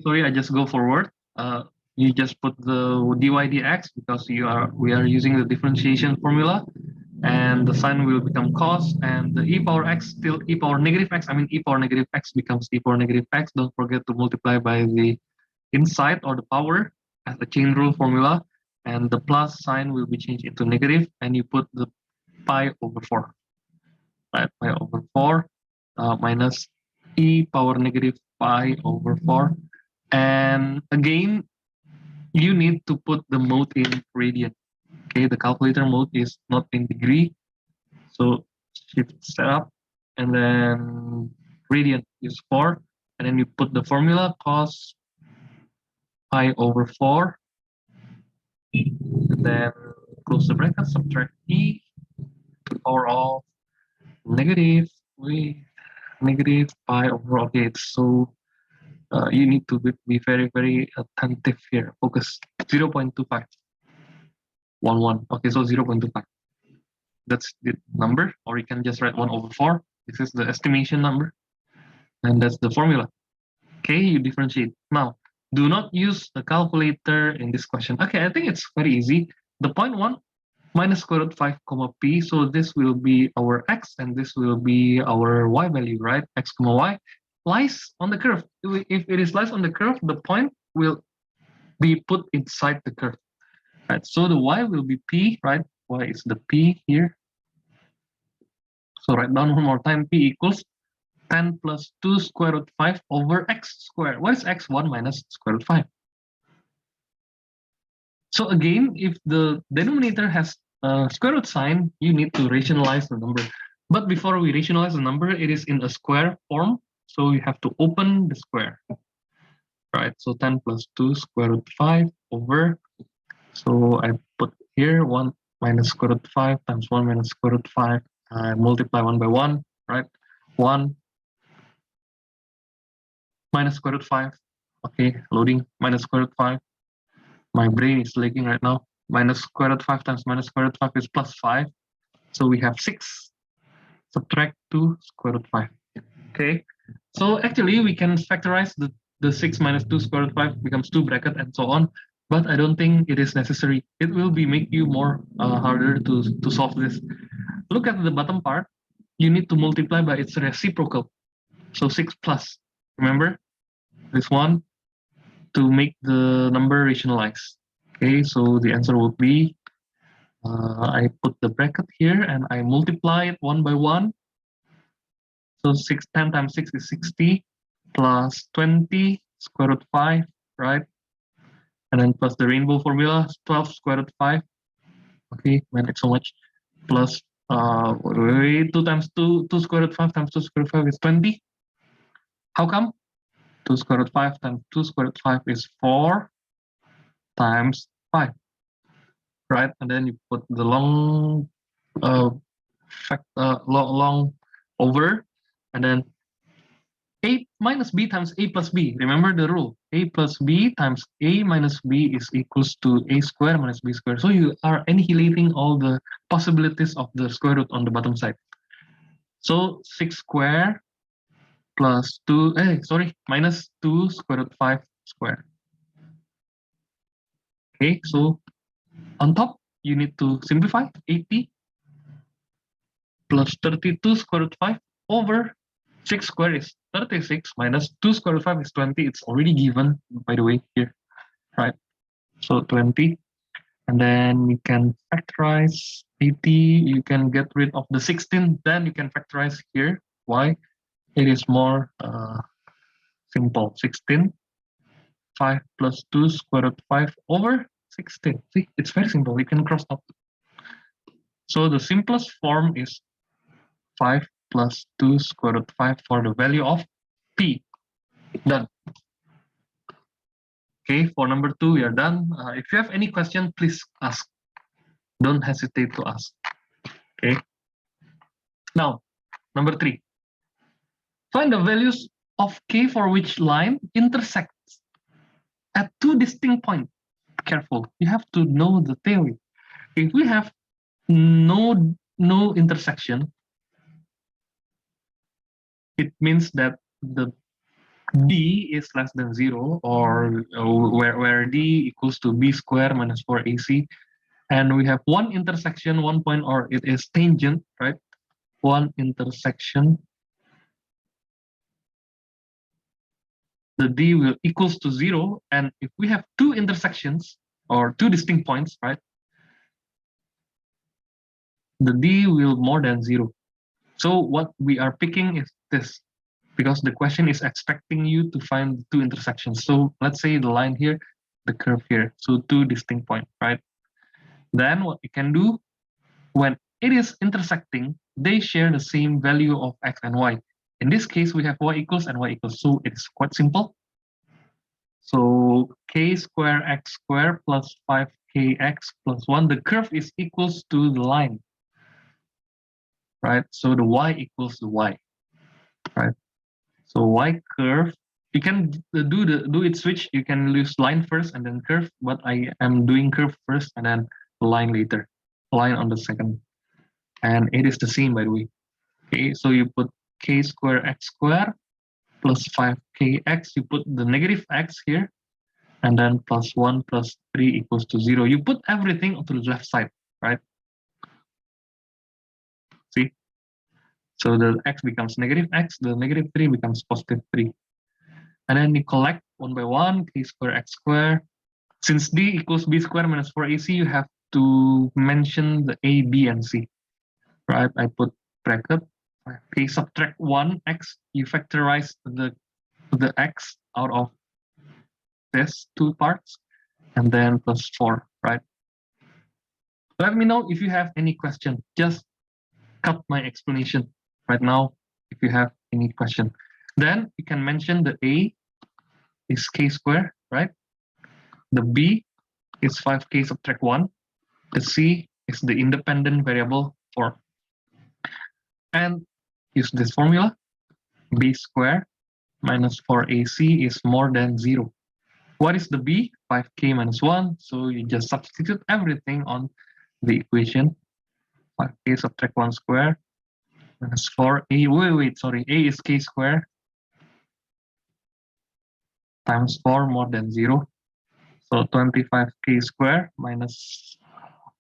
Sorry, I just go forward. You just put the dy dx because we are using the differentiation formula, and the sign will become cos, and the e power x till e power negative x. I mean e power negative x becomes e power negative x. Don't forget to multiply by the inside or the power as the chain rule formula, and the plus sign will be changed into negative, and you put the pi over 4, right? Pi over 4 minus e power negative pi over 4, and again you need to put the mode in radian. Okay, the calculator mode is not in degree, so shift setup, and then radian is 4, and then you put the formula cos pi over 4, and then close the bracket, subtract e to the power of negative negative pi over. Okay, so you need to be very, very attentive here. Focus. 0.25. 11. Okay, so 0.25. That's the number, or you can just write 1 over 4. This is the estimation number, and that's the formula. Okay, you differentiate. Now, do not use a calculator in this question. Okay, I think it's very easy. The point 1 minus square root 5 comma p. So this will be our x, and this will be our y value, right? X comma y lies on the curve. If it is lies on the curve, the point will be put inside the curve, right? So the y will be p, right? Y is the p here. So write down one more time, p equals 10 plus 2 square root 5 over x squared. What is x? 1 minus square root 5. So again, if the denominator has a square root sign, you need to rationalize the number. But before we rationalize the number, it is in a square form. So you have to open the square, right? So 10 plus 2 square root 5 over, so I put here 1 minus square root 5 times 1 minus square root 5. I multiply 1 by 1, right? 1 minus square root 5. Okay, loading, minus square root 5. My brain is lagging right now. Minus square root 5 times minus square root 5 is plus 5. So we have 6. Subtract 2 square root 5. Okay, so actually we can factorize the 6 minus 2 square root 5 becomes 2 bracket and so on, but I don't think it is necessary. It will be make you more harder to solve this. Look at the bottom part. You need to multiply by its reciprocal. So 6 plus, remember this one, to make the number rationalize. Okay, so the answer would be, I put the bracket here and I multiply it 1 by 1. So 10 times 6 is 60 plus 20 square root 5, right? And then plus the rainbow formula, 12 square root 5. Okay, man, it's so much. Plus 2 times 2 square root 5 times 2 square root 5 is 20. How come? 2 square root 5 times 2 square root 5 is 4 times 5, right? And then you put the long long over, and then a minus b times a plus b. Remember the rule, a plus b times a minus b is equals to a square minus b square. So you are annihilating all the possibilities of the square root on the bottom side. So 6 square plus 2, minus 2 square root 5 square. Okay, so on top, you need to simplify 80 plus 32 square root 5 over 6 square is 36 minus 2 square root 5 is 20. It's already given, by the way, here, right? So 20. And then you can factorize 80. You can get rid of the 16. Then you can factorize here. Why? It is more simple. 16. 5 plus 2 square root 5 over 16. See, it's very simple. You can cross out. So the simplest form is 5 plus 2 square root 5 for the value of p. Done. Okay, for number 2, we are done. If you have any question, please ask. Don't hesitate to ask. Okay. Now, number 3. Find the values of k for which line intersects at 2 distinct points. Careful, you have to know the theory. If we have no intersection, it means that the d is less than 0, or where d equals to b squared minus 4ac, and we have one intersection, one point, or it is tangent, right? One intersection, the d will equals to 0, and if we have two intersections or two distinct points, right, the d will more than 0. So what we are picking is this, because the question is expecting you to find two intersections. So let's say the line here, the curve here, so two distinct points, right? Then what we can do, when it is intersecting, they share the same value of x and y. In this case, we have y equals and y equals, so it's quite simple. So k square x square plus 5kx plus 1, the curve is equals to the line, right? So the y equals the y, right? So y curve, you can do it switch, you can use line first and then curve, but I am doing curve first and then line later, line on the second. And it is the same, by the way. Okay, so you put k square x square plus 5kx, you put the negative x here, and then plus 1 plus 3 equals to 0. You put everything onto the left side, right? See? So the x becomes negative x, the negative 3 becomes positive 3. And then you collect one by one, k square x square. Since d equals b squared minus 4ac, you have to mention the a, b, and c, right? I put bracket, k subtract 1 x, you factorize the x out of this two parts, and then plus 4, right? Let me know if you have any question. Just cut my explanation right now if you have any question. Then you can mention the a is k squared, right? The b is 5k subtract 1. The c is the independent variable 4. And use this formula, b squared minus 4ac is more than 0. What is the b? 5k minus 1. So you just substitute everything on the equation. 5k subtract 1 square minus 4a. Sorry. A is k square times 4 more than 0. So 25k square minus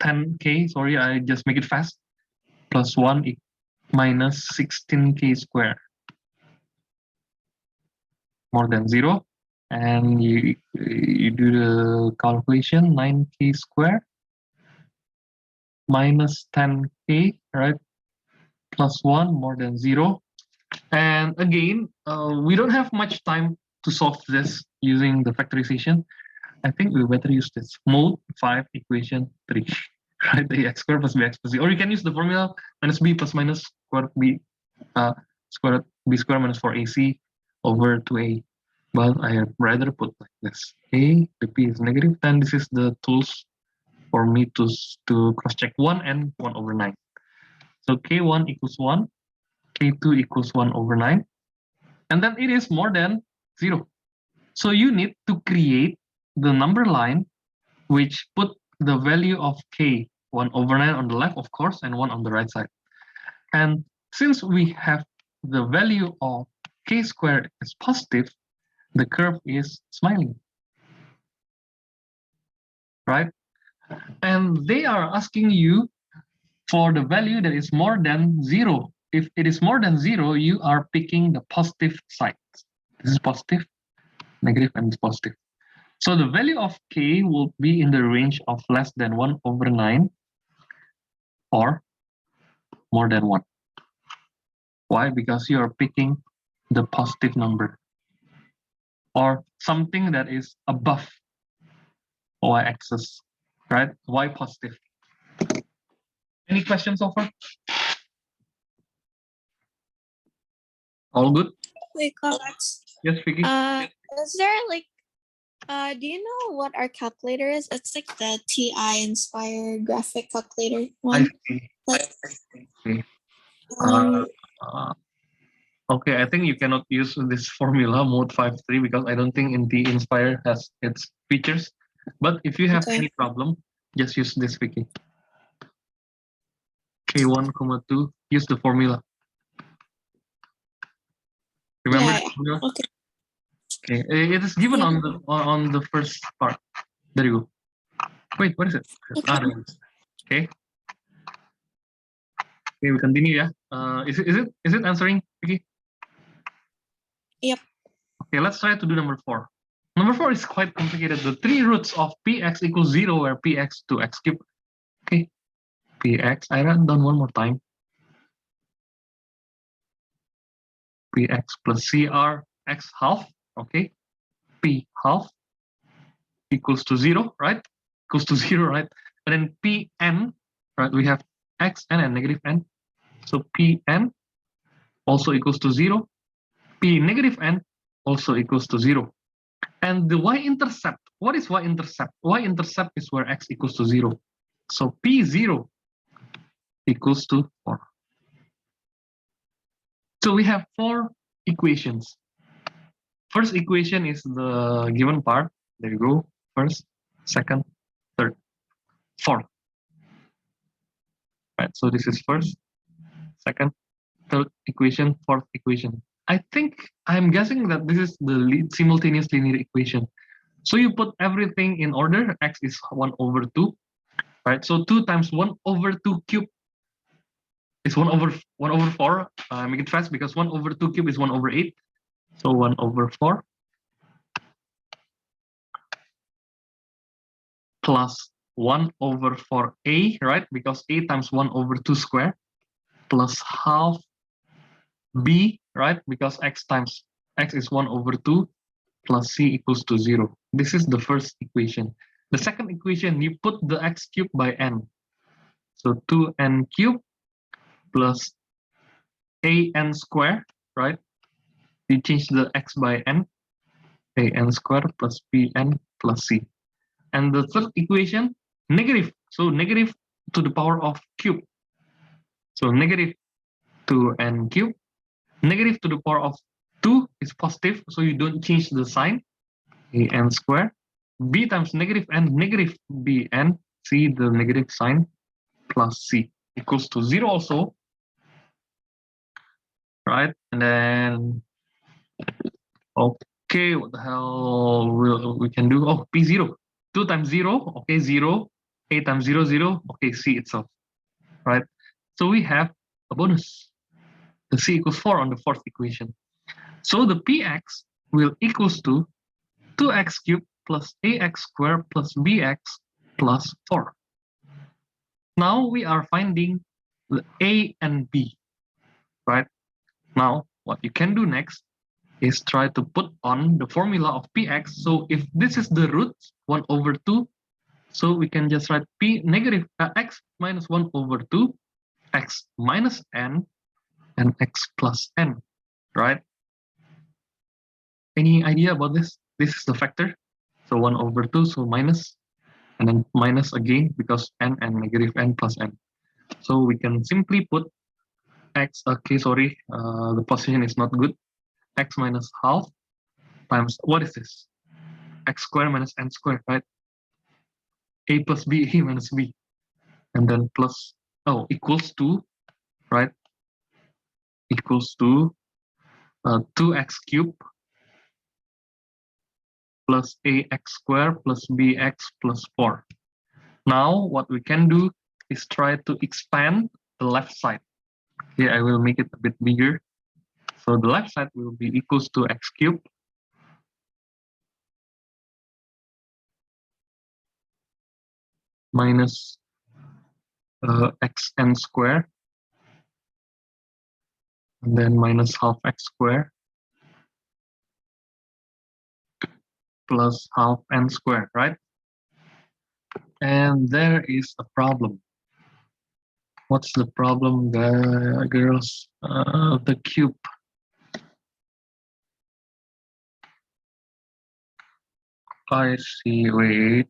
10k. Sorry, I just make it fast. Plus 1 minus 16k square more than 0. And you do the calculation, 9k square minus 10k, right? Plus 1 more than 0. And again, we don't have much time to solve this using the factorization. I think we better use this mode 5 equation 3, right? The x squared plus bx plus c. Or you can use the formula minus b plus minus squared b squared b squared minus 4ac over 2a. But I rather put like this. A, the p is negative, then this is the tools for me to cross-check 1 and 1 over 9. So k1 equals 1, k2 equals 1 over 9, and then it is more than 0. So you need to create the number line which put the value of k 1 over 9 on the left, of course, and 1 on the right side. And since we have the value of k squared is positive, the curve is smiling, right? And they are asking you for the value that is more than 0. If it is more than 0, you are picking the positive side. This is positive, negative, and it's positive. So the value of k will be in the range of less than 1 over 9 or more than 1. Why? Because you are picking the positive number or something that is above y-axis, right? Y positive. Any questions so far? All good? Wait, comments. Yes, Vicky? Is there like, do you know what our calculator is? It's like the TI Inspire graphic calculator one. I see. Okay, I think you cannot use this formula mode 5.3 because I don't think in the Inspire has its features. But if you have any problem, just use this Vicky. K1, 2, use the formula. Remember the formula? Okay. Okay, it is given Yeah. on the first part. There you go. Wait, what is it? Ah, there it is. Okay. Okay, we continue. Yeah. Is it answering, Vicky? Yep. Okay, let's try to do number 4. Number 4 is quite complicated. The 3 roots of px equals 0 where px to x cube. Okay, px. I write down one more time. Px plus cr x half. Okay, p half equals to 0, right? Equals to 0, right? And then pn, right? We have x n and negative n. So pn also equals to 0. P negative n also equals to 0. And the y-intercept, what is y-intercept? Y-intercept is where x equals to 0. So P0 equals to 4. So we have 4 equations. First equation is the given part. There you go. First, second, third, fourth. Right, so this is first, second, third equation, fourth equation. I think I'm guessing that this is the simultaneous linear equation. So you put everything in order. X is 1 over 2, right? So 2 times 1 over 2 cube is 1 over 4. Make it fast because 1 over 2 cube is 1 over 8. So 1 over 4 plus 1 over 4a, right? Because a times 1 over 2 square plus half b, right? Because x times x is 1 over 2 plus c equals to 0. This is the first equation. The second equation, you put the x cubed by n. So 2n cubed plus an square, right? You change the x by n, an square plus bn plus c. And the third equation, negative. So negative to the power of cube. So negative 2n cube. Negative to the power of 2 is positive, so you don't change the sign. An square. B times negative n, negative bn, see the negative sign, plus c equals to 0 also. Right? And then, okay, what the hell we can do? Oh, p0. 2 times 0, okay, 0. A times 0, 0, okay, c itself. Right? So we have a bonus. The c equals 4 on the fourth equation. So the px will equals to 2x cubed plus ax squared plus bx plus 4. Now we are finding the a and b, right? Now what you can do next is try to put on the formula of px. So if this is the root, 1 over 2, so we can just write p negative x minus 1 over 2, x minus n, and x plus n, right? Any idea about this? This is the factor. So 1 over 2, so minus, and then minus again because n and negative n plus n. So we can simply put x, okay, sorry, the position is not good. X minus half times, what is this? X squared minus n squared, right? A plus b, a minus b. And then plus, oh, equals to, right? Equals to 2x cubed plus ax squared plus bx plus 4. Now what we can do is try to expand the left side. Here I will make it a bit bigger. So the left side will be equals to x cubed minus xn squared, and then minus half x squared plus half n squared, right? And there is a problem. What's the problem, girls? The cube. I see, wait.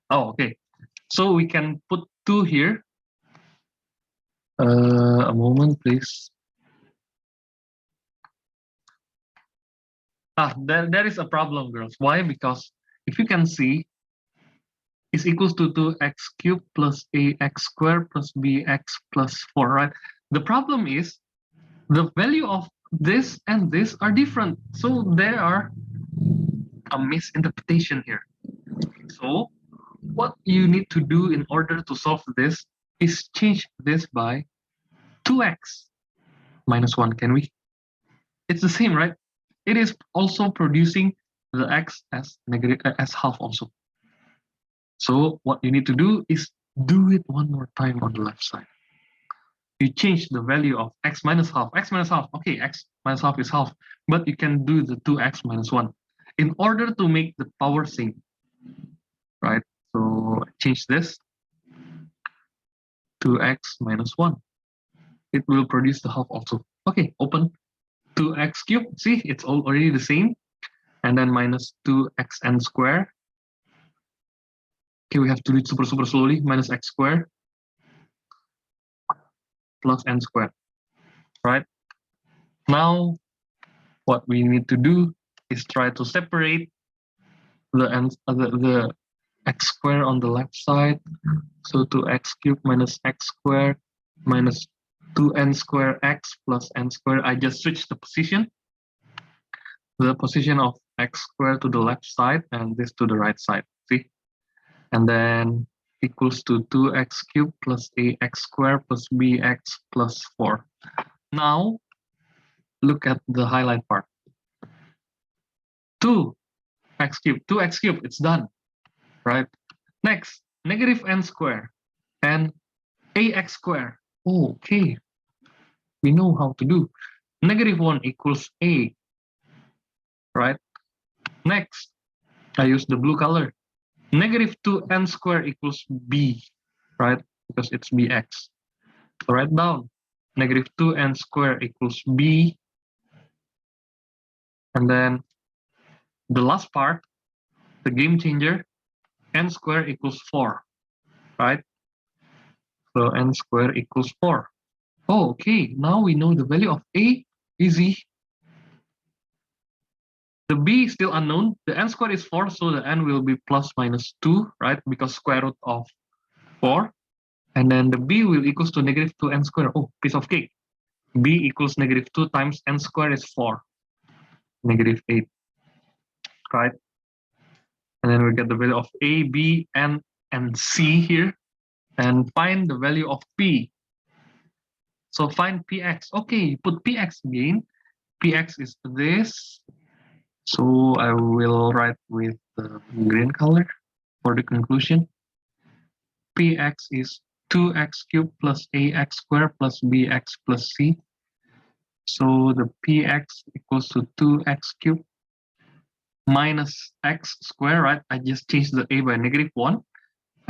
Oh, okay. So we can put 2 here. A moment, please. There is a problem, girls. Why? Because if you can see, is equals to 2x cubed plus ax squared plus bx plus 4, right? The problem is the value of this and this are different. So there are a misinterpretation here. So what you need to do in order to solve this is change this by 2x minus 1. Can we? It's the same, right? It is also producing the x as negative as half also. So what you need to do is do it one more time on the left side. You change the value of x minus half. X minus half, okay, x minus half is half, but you can do the 2x minus 1 in order to make the power same, right? So change this 2x minus 1. It will produce the half also. Okay, open 2x cubed. See, it's already the same. And then minus 2xn squared. Okay, we have to do it super slowly. Minus x squared plus n squared. Right? Now, what we need to do is try to separate the x squared on the left side. So 2x cubed minus x squared minus 2n squared x plus n squared. I just switched the position. The position of x squared to the left side and this to the right side. See? And then equals to 2x cubed plus ax squared plus bx plus 4. Now, look at the highlight part. 2x cubed, it's done, right? Next, negative n squared and ax squared. Oh, okay, we know how to do. Negative 1 equals a, right? Next, I use the blue color. Negative 2n squared equals b, right? Because it's bx. So write down negative 2n squared equals b. And then the last part, the game changer, n squared equals 4, right? So n squared equals 4. Oh, okay. Now we know the value of a. Easy. The b is still unknown. The n squared is 4, so the n will be plus minus 2, right? Because square root of 4. And then the b will equals to negative 2n squared. Oh, piece of cake. b equals negative 2 times n squared is 4. Negative 8, right? And then we get the value of a, b, n, and c here. And find the value of p. So find px. Okay, put px again. Px is this. So I will write with the green color for the conclusion. Px is 2x cubed plus ax squared plus bx plus c. So the px equals to 2x cubed minus x squared, right? I just changed the a by negative 1.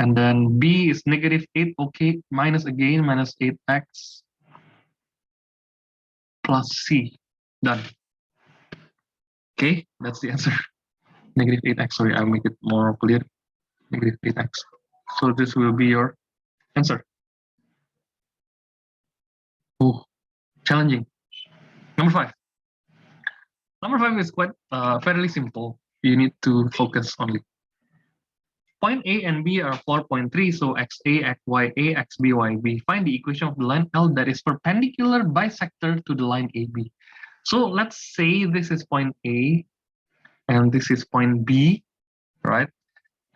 And then b is negative 8, okay, minus again, minus 8x plus c. Done. Okay, that's the answer. Negative 8x, sorry, I'll make it more clear. Negative 8x. So this will be your answer. Oh, challenging. Number 5. Number 5 is quite fairly simple. You need to focus only. Point A and B are 4.3, so xa, xya, xb, yb. Find the equation of the line L that is perpendicular bisector to the line AB. So let's say this is point A and this is point B, right?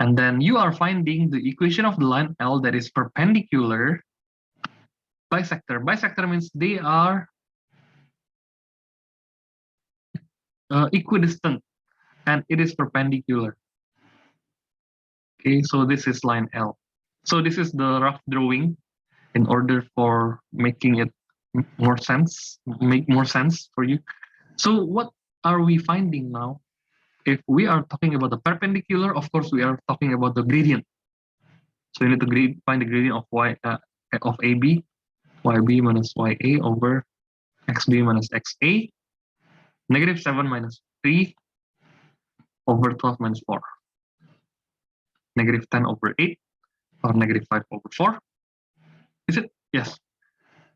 And then you are finding the equation of the line L that is perpendicular bisector. Bisector means they are equidistant and it is perpendicular. Okay, so this is line L. So this is the rough drawing in order for making it more sense, make more sense for you. So what are we finding now? If we are talking about the perpendicular, of course we are talking about the gradient. So you need to find the gradient of of AB, YB minus YA over XB minus XA, negative 7 minus 3 over 12 minus 4, negative 10 over 8, or negative 5 over 4. Is it? Yes.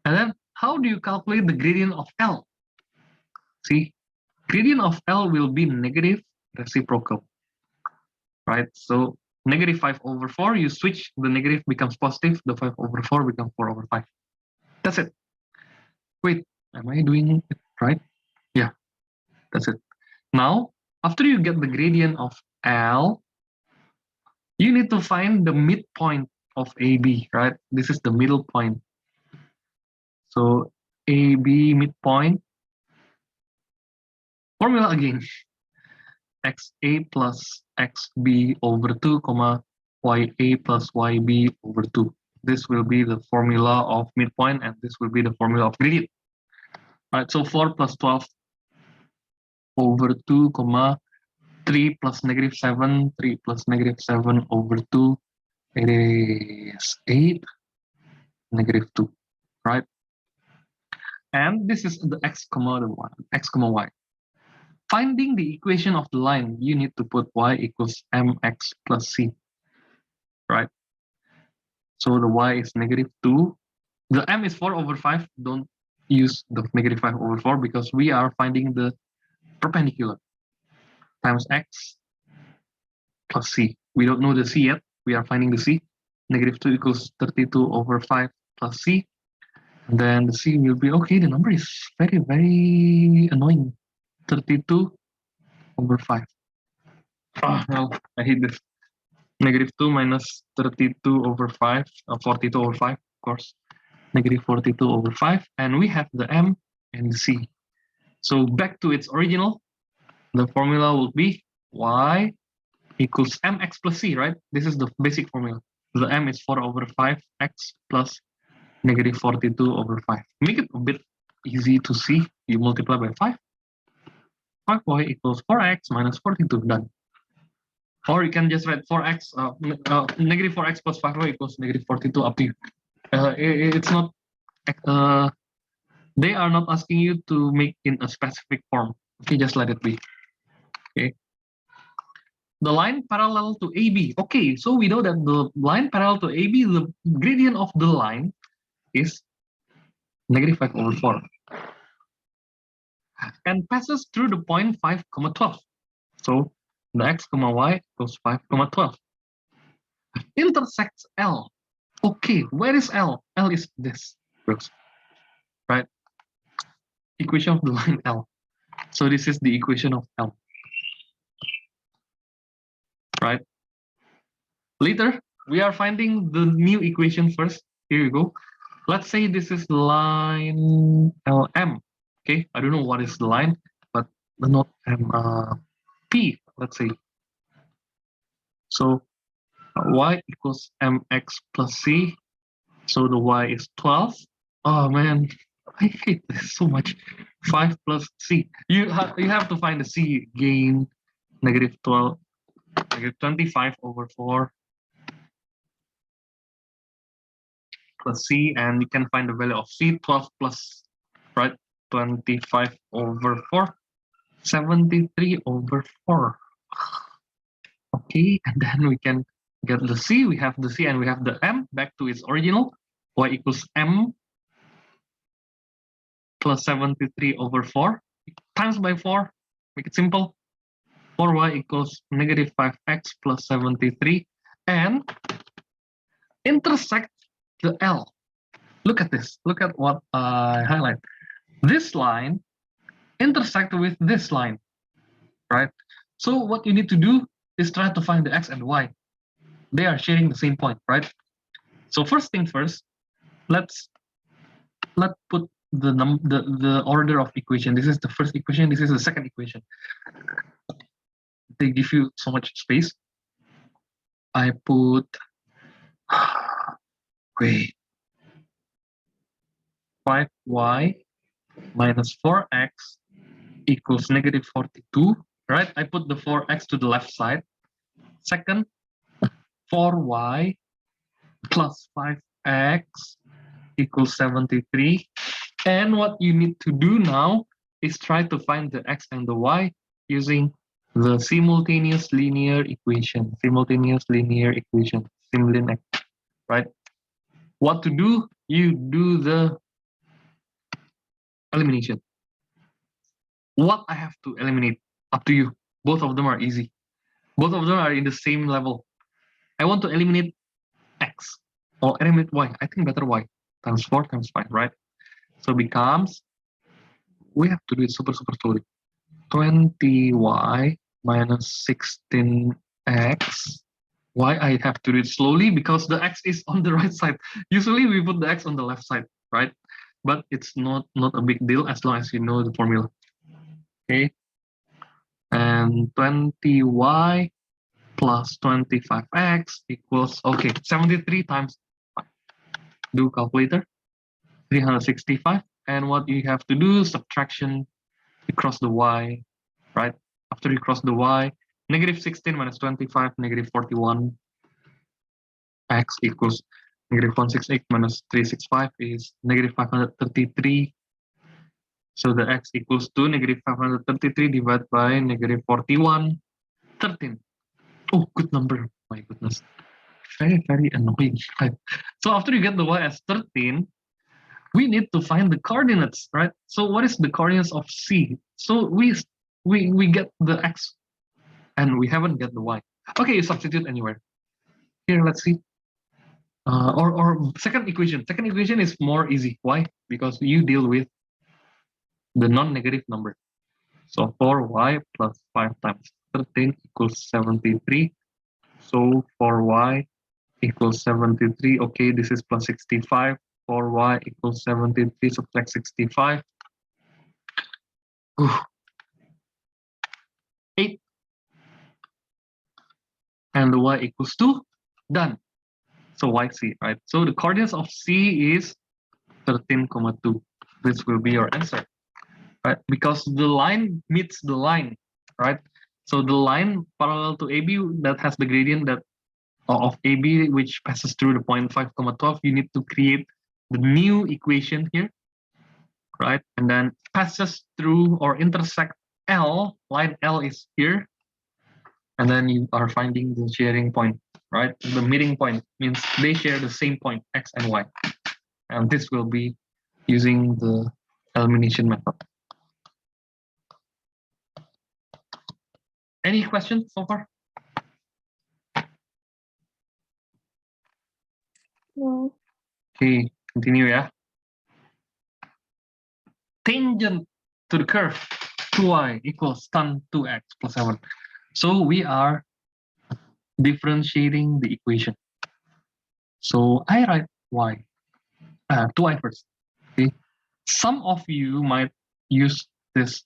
And then how do you calculate the gradient of L? See, gradient of L will be negative reciprocal, right? So negative 5 over 4, you switch, the negative becomes positive, the 5 over 4 becomes 4 over 5. That's it. Wait, am I doing it right? Yeah, that's it. Now, after you get the gradient of L, you need to find the midpoint of AB, right? This is the middle point. So AB midpoint, formula again, XA plus XB over 2, comma, YA plus YB over 2. This will be the formula of midpoint, and this will be the formula of gradient. All right, so 4 plus 12 over 2, comma, 3 plus negative 7, 3 plus negative 7 over 2, it is 8, negative 2, right? And this is the x comma the y, x comma y. Finding the equation of the line, you need to put y equals mx plus c, right? So the y is negative 2. The m is 4 over 5. Don't use the negative 5 over 4 because we are finding the perpendicular times x plus c. We don't know the c yet. We are finding the c. Negative 2 equals 32 over 5 plus c. And then the c will be, okay, the number is very, very annoying. 32 over 5. Oh, no, I hate this. Negative 2 minus 32 over 5, 42 over 5, of course. Negative 42 over 5. And we have the m and the c. So back to its original, the formula will be y equals mx plus c, right? This is the basic formula. The m is 4 over 5x plus negative 42 over 5. Make it a bit easy to see. You multiply by 5. 5y equals 4x minus 42, done. Or you can just write 4x, negative 4x plus 5y equals negative 42, up to you. It's not, they are not asking you to make in a specific form. Okay, just let it be. Okay. The line parallel to AB. Okay, so we know that the line parallel to AB, the gradient of the line is negative 5 over 4. And passes through the point 5, 12. So the x, y equals 5, 12. Intersects L. Okay, where is L? L is this, right? Equation of the line L. So this is the equation of L, right? Later, we are finding the new equation first. Here you go. Let's say this is line LM. Okay, I don't know what is the line, but not M, P, let's say. So y equals mx plus c. So the y is 12. Oh man, I hate this so much. 5 plus c. You have to find the c again. Negative 12, negative 25 over 4 plus c, and you can find the value of c. 12 plus, right, 25 over 4, 73 over 4. Okay, and then we can get the c. We have the c and we have the m back to its original. Y equals m plus 73 over 4 times by 4. Make it simple. 4y equals negative 5x plus 73, and intersect the L. Look at this. Look at what I highlight. This line intersect with this line, right? So what you need to do is try to find the x and y. They are sharing the same point, right? So first thing first, let's put the order of equation. This is the first equation. This is the second equation. They give you so much space. I put, wait, 5y minus 4x equals negative 42, right? I put the 4x to the left side. Second, 4y plus 5x equals 73. And what you need to do now is try to find the x and the y using the simultaneous linear equation. Simultaneous linear equation, simulin x, right? What to do? You do the elimination. What I have to eliminate, up to you. Both of them are easy. Both of them are in the same level. I want to eliminate x or eliminate y. I think better y times 4 times 5, right? So becomes, we have to do it super slowly. 20y minus 16x. Why I have to read slowly? Because the x is on the right side. Usually we put the x on the left side, right? But it's not a big deal as long as you know the formula. Okay. And 20y plus 25x equals, okay, 73 times 5. Do calculator, 365. And what you have to do, subtraction, you cross the y, right? After you cross the y, negative 16 minus 25, negative 41. X equals negative 168 minus 365 is negative 533. So the x equals to negative 533 divided by negative 41, 13. Oh, good number. My goodness. Very, very annoying. So after you get the y as 13, we need to find the coordinates, right? So what is the coordinates of C? So we get the x and we haven't get the y. Okay, you substitute anywhere. Here, let's see. Or second equation. Second equation is more easy. Why? Because you deal with the non-negative number. So 4y plus 5 times 13 equals 73. So 4y equals 73. Okay, this is plus 65. 4y equals 73. Subtract 65. 8. And the y equals 2. Done. So yc, right? So the coordinates of C is 13,2. This will be your answer, right? Because the line meets the line, right? So the line parallel to AB that has the gradient that of AB which passes through the point 5,12, you need to create the new equation here, right? And then passes through or intersect L, line L is here, and then you are finding the sharing point, right? The meeting point means they share the same point, X and Y. And this will be using the elimination method. Any questions so far? No. Okay, continue, yeah. Tangent to the curve 2y equals tan 2x plus 7. So we are differentiating the equation. So I write y, 2y first. Okay, some of you might use this,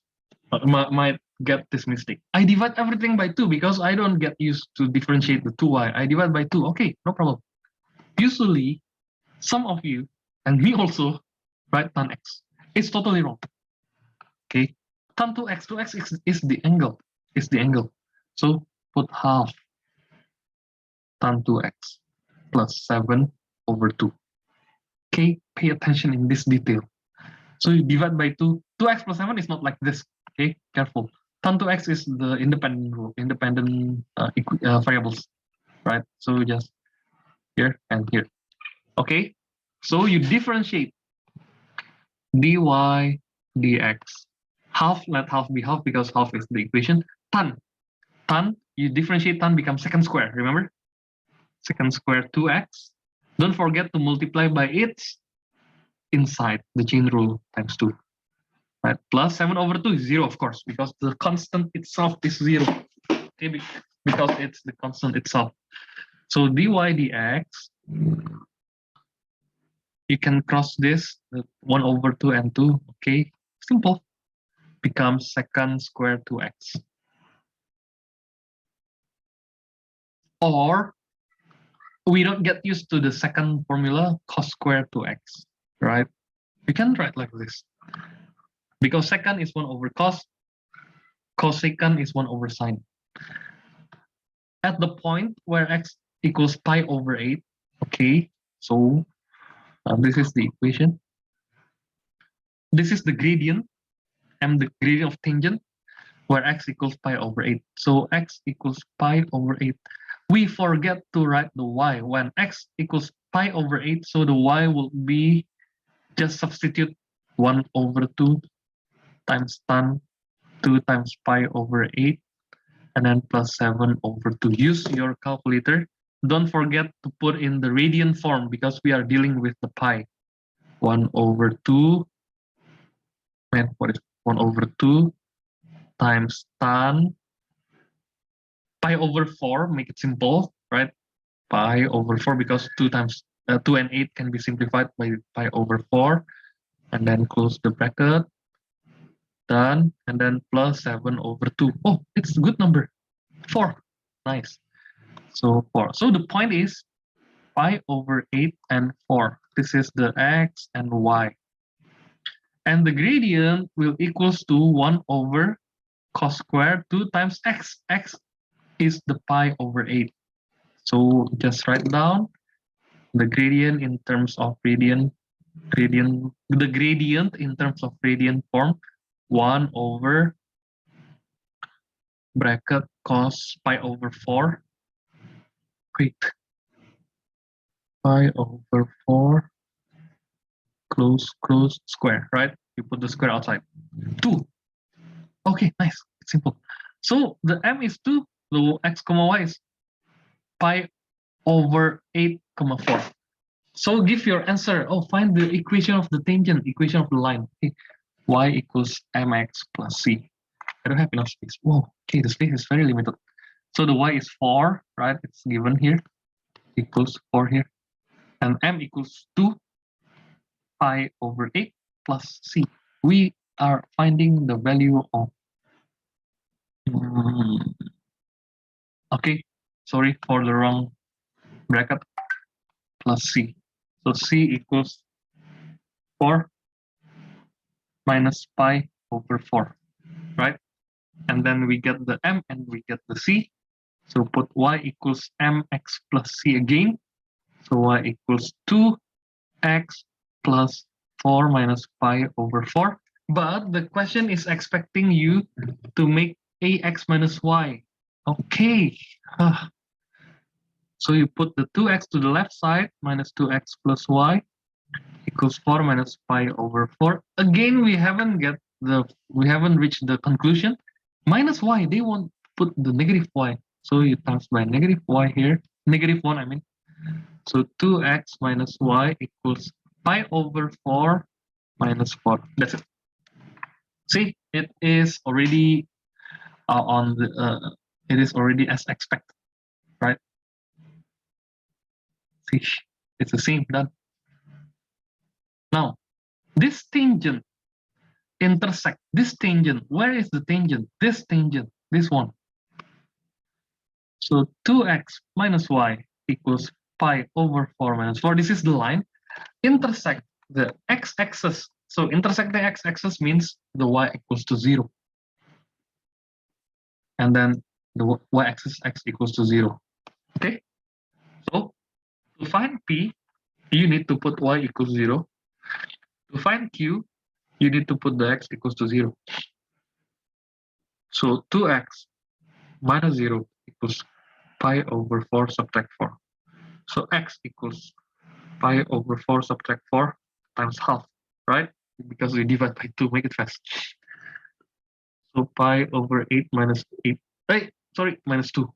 might get this mistake. I divide everything by 2 because I don't get used to differentiate the 2y. I divide by 2. Okay, no problem. Usually, some of you, and me also, write tan x. It's totally wrong. Okay, tan 2x, 2x is the angle, is the angle. So put half tan 2x plus 7 over 2. Okay, pay attention in this detail. So you divide by 2. 2x plus 7 is not like this. Okay, careful. Tan 2x is the independent rule, independent variables, right? So just here and here. Okay, so you differentiate dy dx. Half, let half be half because half is the equation. Tan, you differentiate tan becomes second square, remember? Second square 2x. Don't forget to multiply by its inside the chain rule times 2. Right? Plus 7 over 2 is 0, of course, because the constant itself is 0. Okay, because it's the constant itself. So dy dx, you can cross this, 1 over 2 and 2. Okay, simple. Becomes second square 2x. Or we don't get used to the second formula, cos square 2x, right? You can write like this. Because second is 1 over cos, cosecant is 1 over sine. At the point where x equals pi over 8, okay, so this is the equation. This is the gradient, and the gradient of tangent, where x equals pi over 8. So x equals pi over 8. We forget to write the y when x equals pi over 8, so the y will be, just substitute 1 over 2 times tan 2 times pi over 8, and then plus 7 over 2. Use your calculator. Don't forget to put in the radian form because we are dealing with the pi. 1 over 2, man, what is 1 over 2 times tan pi over 4, make it simple, right? Pi over 4, because 2 and 8 can be simplified by pi over 4, and then close the bracket, done, and then plus 7 over 2. Oh, it's a good number, 4. Nice. So 4. So the point is pi over 8 and 4. This is the x and y. And the gradient will equals to 1 over cos squared 2 times x. X is the pi over 8. So just write down the gradient in terms of the gradient in terms of radian form, 1 over bracket cos pi over 4. Wait. Pi over 4 close square, right? You put the square outside. 2. Okay, nice. It's simple. So the m is 2, the x comma y is pi over 8 comma 4. So give your answer. Oh, find the equation of the tangent, equation of the line. Okay. Y equals mx plus c. I don't have enough space. Whoa, okay, the space is very limited. So the y is 4, right? It's given here, equals 4 here. And m equals 2 pi over 8 plus c. We are finding the value of, okay, sorry for the wrong bracket, plus c. So c equals 4 minus pi over 4, right? And then we get the m and we get the c. So put y equals mx plus c again. So y equals 2x plus 4 minus pi over 4. But the question is expecting you to make ax minus y. Okay. So you put the 2x to the left side, minus 2x plus y equals 4 minus pi over 4. Again, we haven't reached the conclusion. Minus y, they won't put the negative y. So you times by negative y here, negative 1, I mean. So 2x minus y equals pi over 4 minus 4. That's it. See, it is already it is already as expected, right? See, it's the same, done. Now, this tangent intersect this tangent. Where is the tangent? This tangent, this one. So 2x minus y equals pi over 4 minus 4. This is the line. Intersect the x-axis. So intersect the x-axis means the y equals to 0. And then the y-axis x equals to 0. Okay? So to find p, you need to put y equals 0. To find q, you need to put the x equals to 0. So 2x minus 0 equals pi over 4 subtract 4. So x equals pi over 4 subtract 4 times half, right? Because we divide by 2, make it fast. So pi over 8 minus 8, minus 2.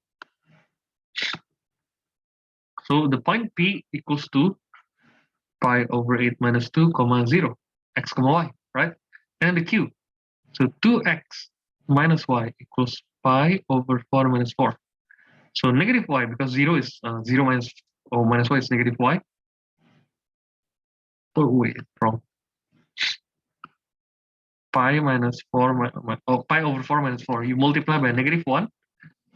So the point P equals to pi over 8 minus 2 comma 0, x comma y, right? And the q. So 2x minus y equals pi over 4 minus 4. So negative y, because 0 is 0 minus y is negative y. Oh wait, wrong. Pi minus 4 pi over 4 minus 4. You multiply by negative 1.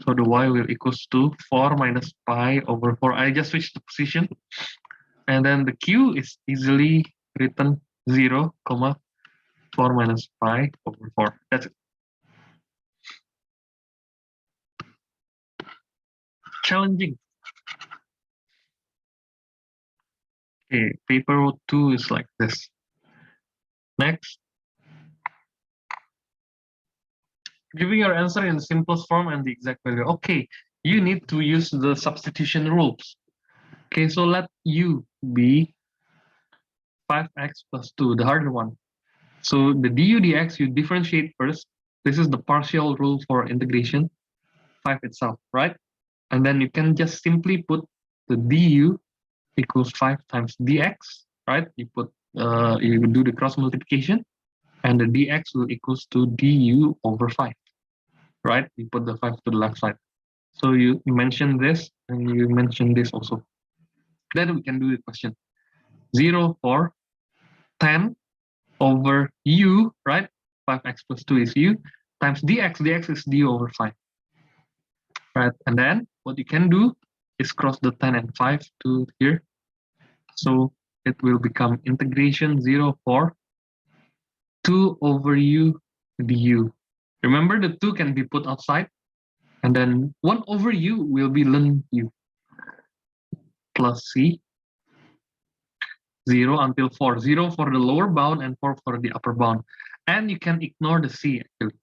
So the y will equals to 4 minus pi over 4. I just switched the position. And then the q is easily written 0, comma 4 minus pi over 4. That's it. Challenging. Okay, paper 2 is like this. Next. Giving your answer in the simplest form and the exact value. Okay, you need to use the substitution rules. Okay, so let u be 5x plus 2, the harder one. So the du dx, you differentiate first. This is the partial rule for integration, 5 itself, right? And then you can just simply put the du equals 5 times dx, right? You put you do the cross multiplication, and the dx will equals to du over 5, right? You put the 5 to the left side. So you mention this and you mention this also. Then we can do the question. 0 for 10 over u, right? 5x plus 2 is u, times dx. Dx is d over 5. Right? And then what you can do is cross the 10 and 5 to here. So it will become integration 0 for 2 over u du. Remember, the 2 can be put outside, and then 1 over u will be ln u plus c, 0 until 4. 0 for the lower bound and 4 for the upper bound. And you can ignore the c actually.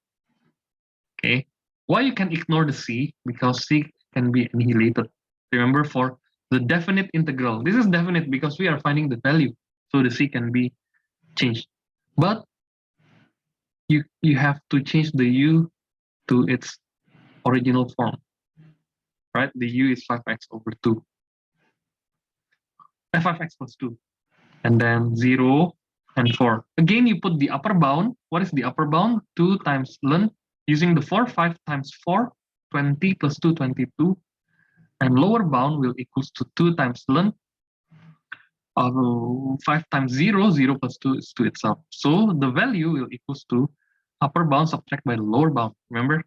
Okay. Why you can ignore the c? Because c can be annihilated. Remember, for the definite integral, this is definite because we are finding the value, so the c can be changed. But you have to change the u to its original form, right? The u is 5x over 2, 5x plus 2, and then 0 and 4. Again, you put the upper bound. What is the upper bound? 2 times ln, using the 4, 5 times 4, 20 plus 2, 22. And lower bound will equals to 2 times ln. 5 times 0, 0 plus 2 is 2 itself. So the value will equals to upper bound subtract by the lower bound. Remember?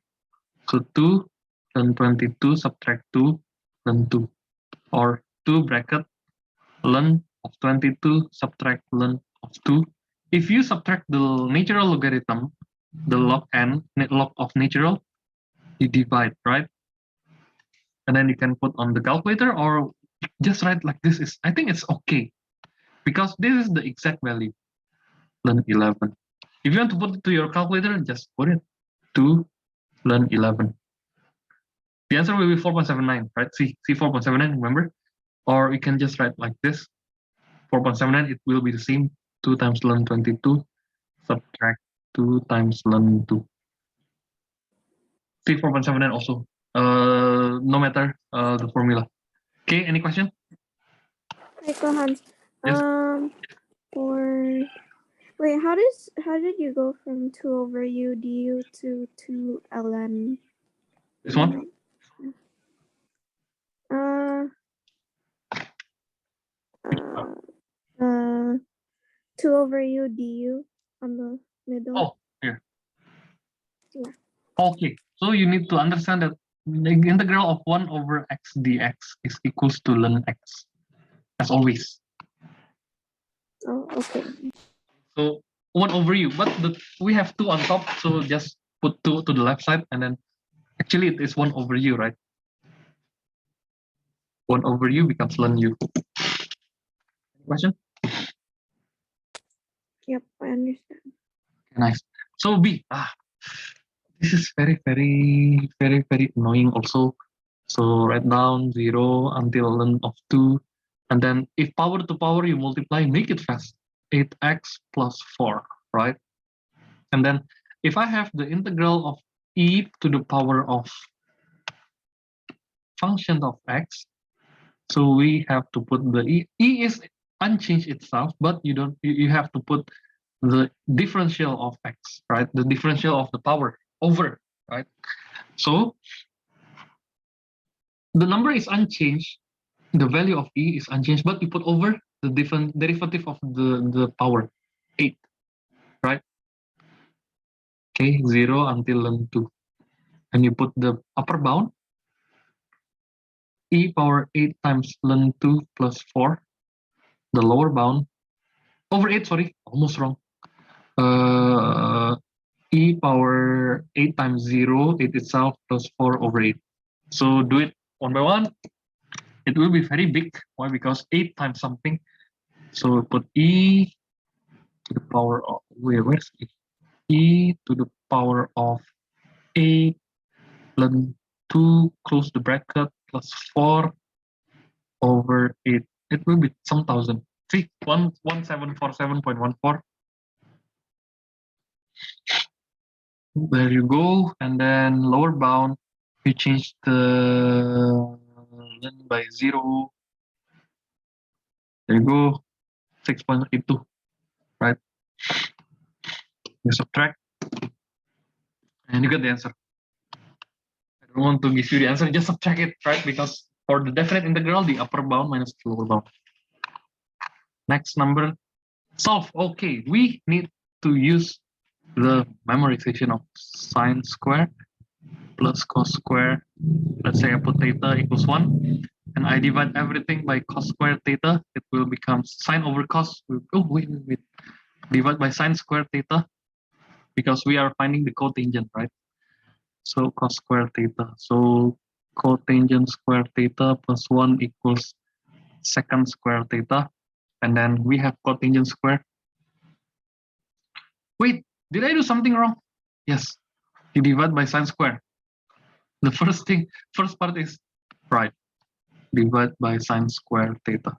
So 2 ln 22 subtract 2 ln 2. Or 2 bracket ln of 22 subtract ln of 2. If you subtract the natural logarithm, the log n, log of natural, you divide, right? And then you can put on the calculator or just write like this. I think it's okay because this is the exact value, ln 11. If you want to put it to your calculator, just put it 2 ln 11. The answer will be 4.79, right? See 4.79, remember? Or you can just write like this, 4.79, it will be the same, 2 times ln 22, subtract 2 times ln 2. See 4.79 also, no matter the formula. Okay, any question? Michael Hans. Yes. For wait, how did you go from 2 over u du to 2 ln? This one? Uh, 2 over u du on the middle. Oh, here. Yeah. Okay, so you need to understand that the integral of 1 over x dx is equals to ln x, as always. Oh, okay. So 1 over u, but we have 2 on top, so just put 2 to the left side, and then actually it is 1 over u, right? 1 over u becomes ln u. Question? Yep, I understand. Nice. So B, this is very, very, very, very annoying also. So write down 0 until ln of 2, and then if power to power you multiply, make it fast. 8x plus 4, right? And then if I have the integral of e to the power of function of x, so we have to put the e is unchanged itself, but you have to put the differential of x, right? The differential of the power over, right? So the number is unchanged, the value of e is unchanged, but you put over the different derivative of the power, 8, right? Okay, 0 until ln 2. And you put the upper bound, e power 8 times ln 2 plus 4, the lower bound, over 8, sorry, almost wrong. E power 8 times 0, 8 itself, plus 4 over 8. So do it one by one. It will be very big. Why? Because 8 times something. So put e to the power of, where's e? E to the power of 8 ln 2, close the bracket, plus 4 over 8. It will be some thousand. See, 1747.14. There you go. And then lower bound, we change the ln by 0. There you go, 6.82, right? You subtract, and you get the answer. don't want to give you the answer, just subtract it, right? Because for the definite integral, the upper bound minus the lower bound. Next number, solve. Okay, we need to use the memorization of sine square plus cos square. Let's say I put theta equals 1, and I divide everything by cos square theta. It will become sine over cos. Oh, wait. Divide by sine square theta, because we are finding the cotangent, right? So cos square theta. So cotangent square theta plus 1 equals secant square theta. And then we have cotangent square. Wait, did I do something wrong? Yes, you divide by sine square. The first part is right. Divide by sine square theta.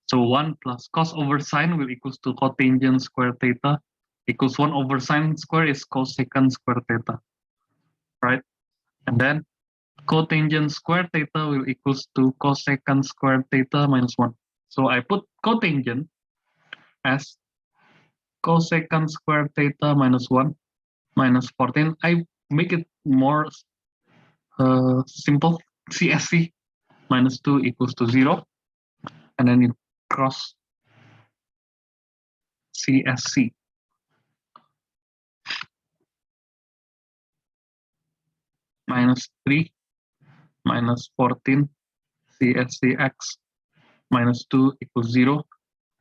So 1 plus cos over sine will equals to cotangent square theta equals 1 over sine square is cosecant square theta, right? And then cotangent square theta will equals to cosecant square theta minus 1. So I put cotangent as cosecant square theta minus 1 minus 14. I make it more simple. CSC minus 2 equals to 0. And then you cross CSC. Minus 3 minus 14 CSCx minus 2 equals 0.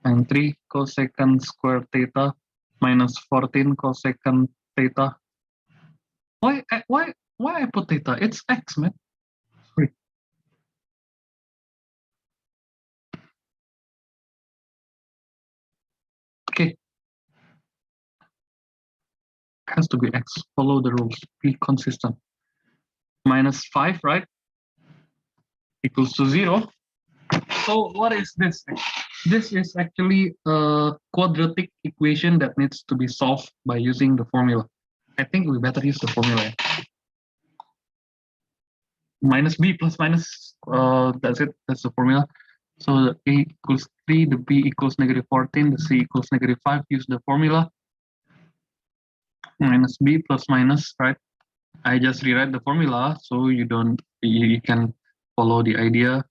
And 3 cosecant square theta minus 14 cosecant theta. Why I put theta? It's x, man. Sorry. Okay. Has to be x. Follow the rules. Be consistent. Minus 5, right? Equals to 0. So what is this? This is actually a quadratic equation that needs to be solved by using the formula. I think we better use the formula. Minus b plus minus, that's it. That's the formula. So the a equals 3, the b equals negative 14, the c equals negative 5. Use the formula. Minus b plus minus, right? I just rewrite the formula so you can follow the idea.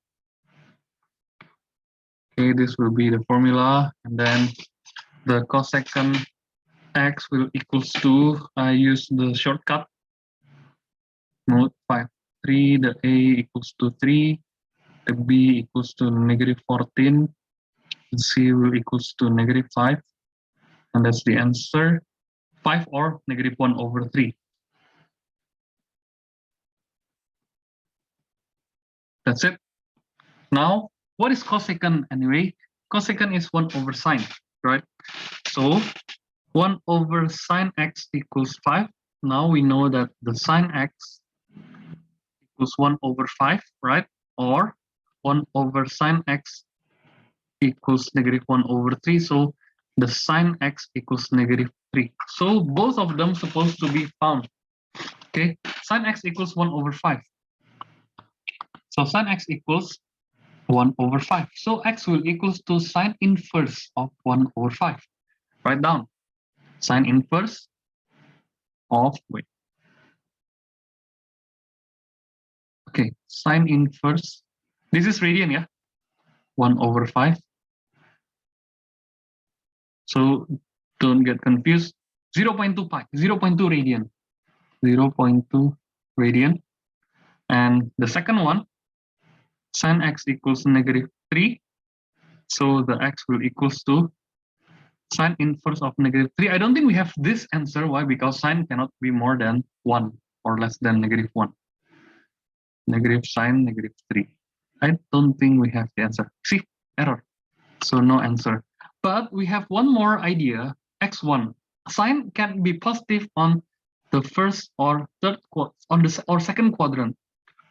Okay, this will be the formula, and then the cosecant x will equals to, I use the shortcut, note 5, 3, the a equals to 3, the b equals to negative 14, the c will equals to negative 5, and that's the answer, 5 or negative 1 over 3. That's it. Now, what is cosecant anyway? Cosecant is 1 over sine, right? So 1 over sine x equals 5. Now we know that the sine x equals 1 over 5, right? Or 1 over sine x equals negative 1 over 3. So the sine x equals negative 3. So both of them supposed to be found. Okay, sine x equals 1 over 5. So sine x equals 1 over 5. So x will equals to sine inverse of 1 over 5. Write down sine inverse of, okay, sine inverse. This is radian, yeah? 1 over 5. So don't get confused. 0.2 pi, 0.2 radian. 0.2 radian. And the second one, sine x equals negative 3. So the x will equals to sine inverse of negative 3. I don't think we have this answer. Why? Because sine cannot be more than 1 or less than negative 1. Negative sine negative 3. I don't think we have the answer. See, error. So no answer. But we have one more idea, x1. Sine can be positive on the first or third or second quadrant.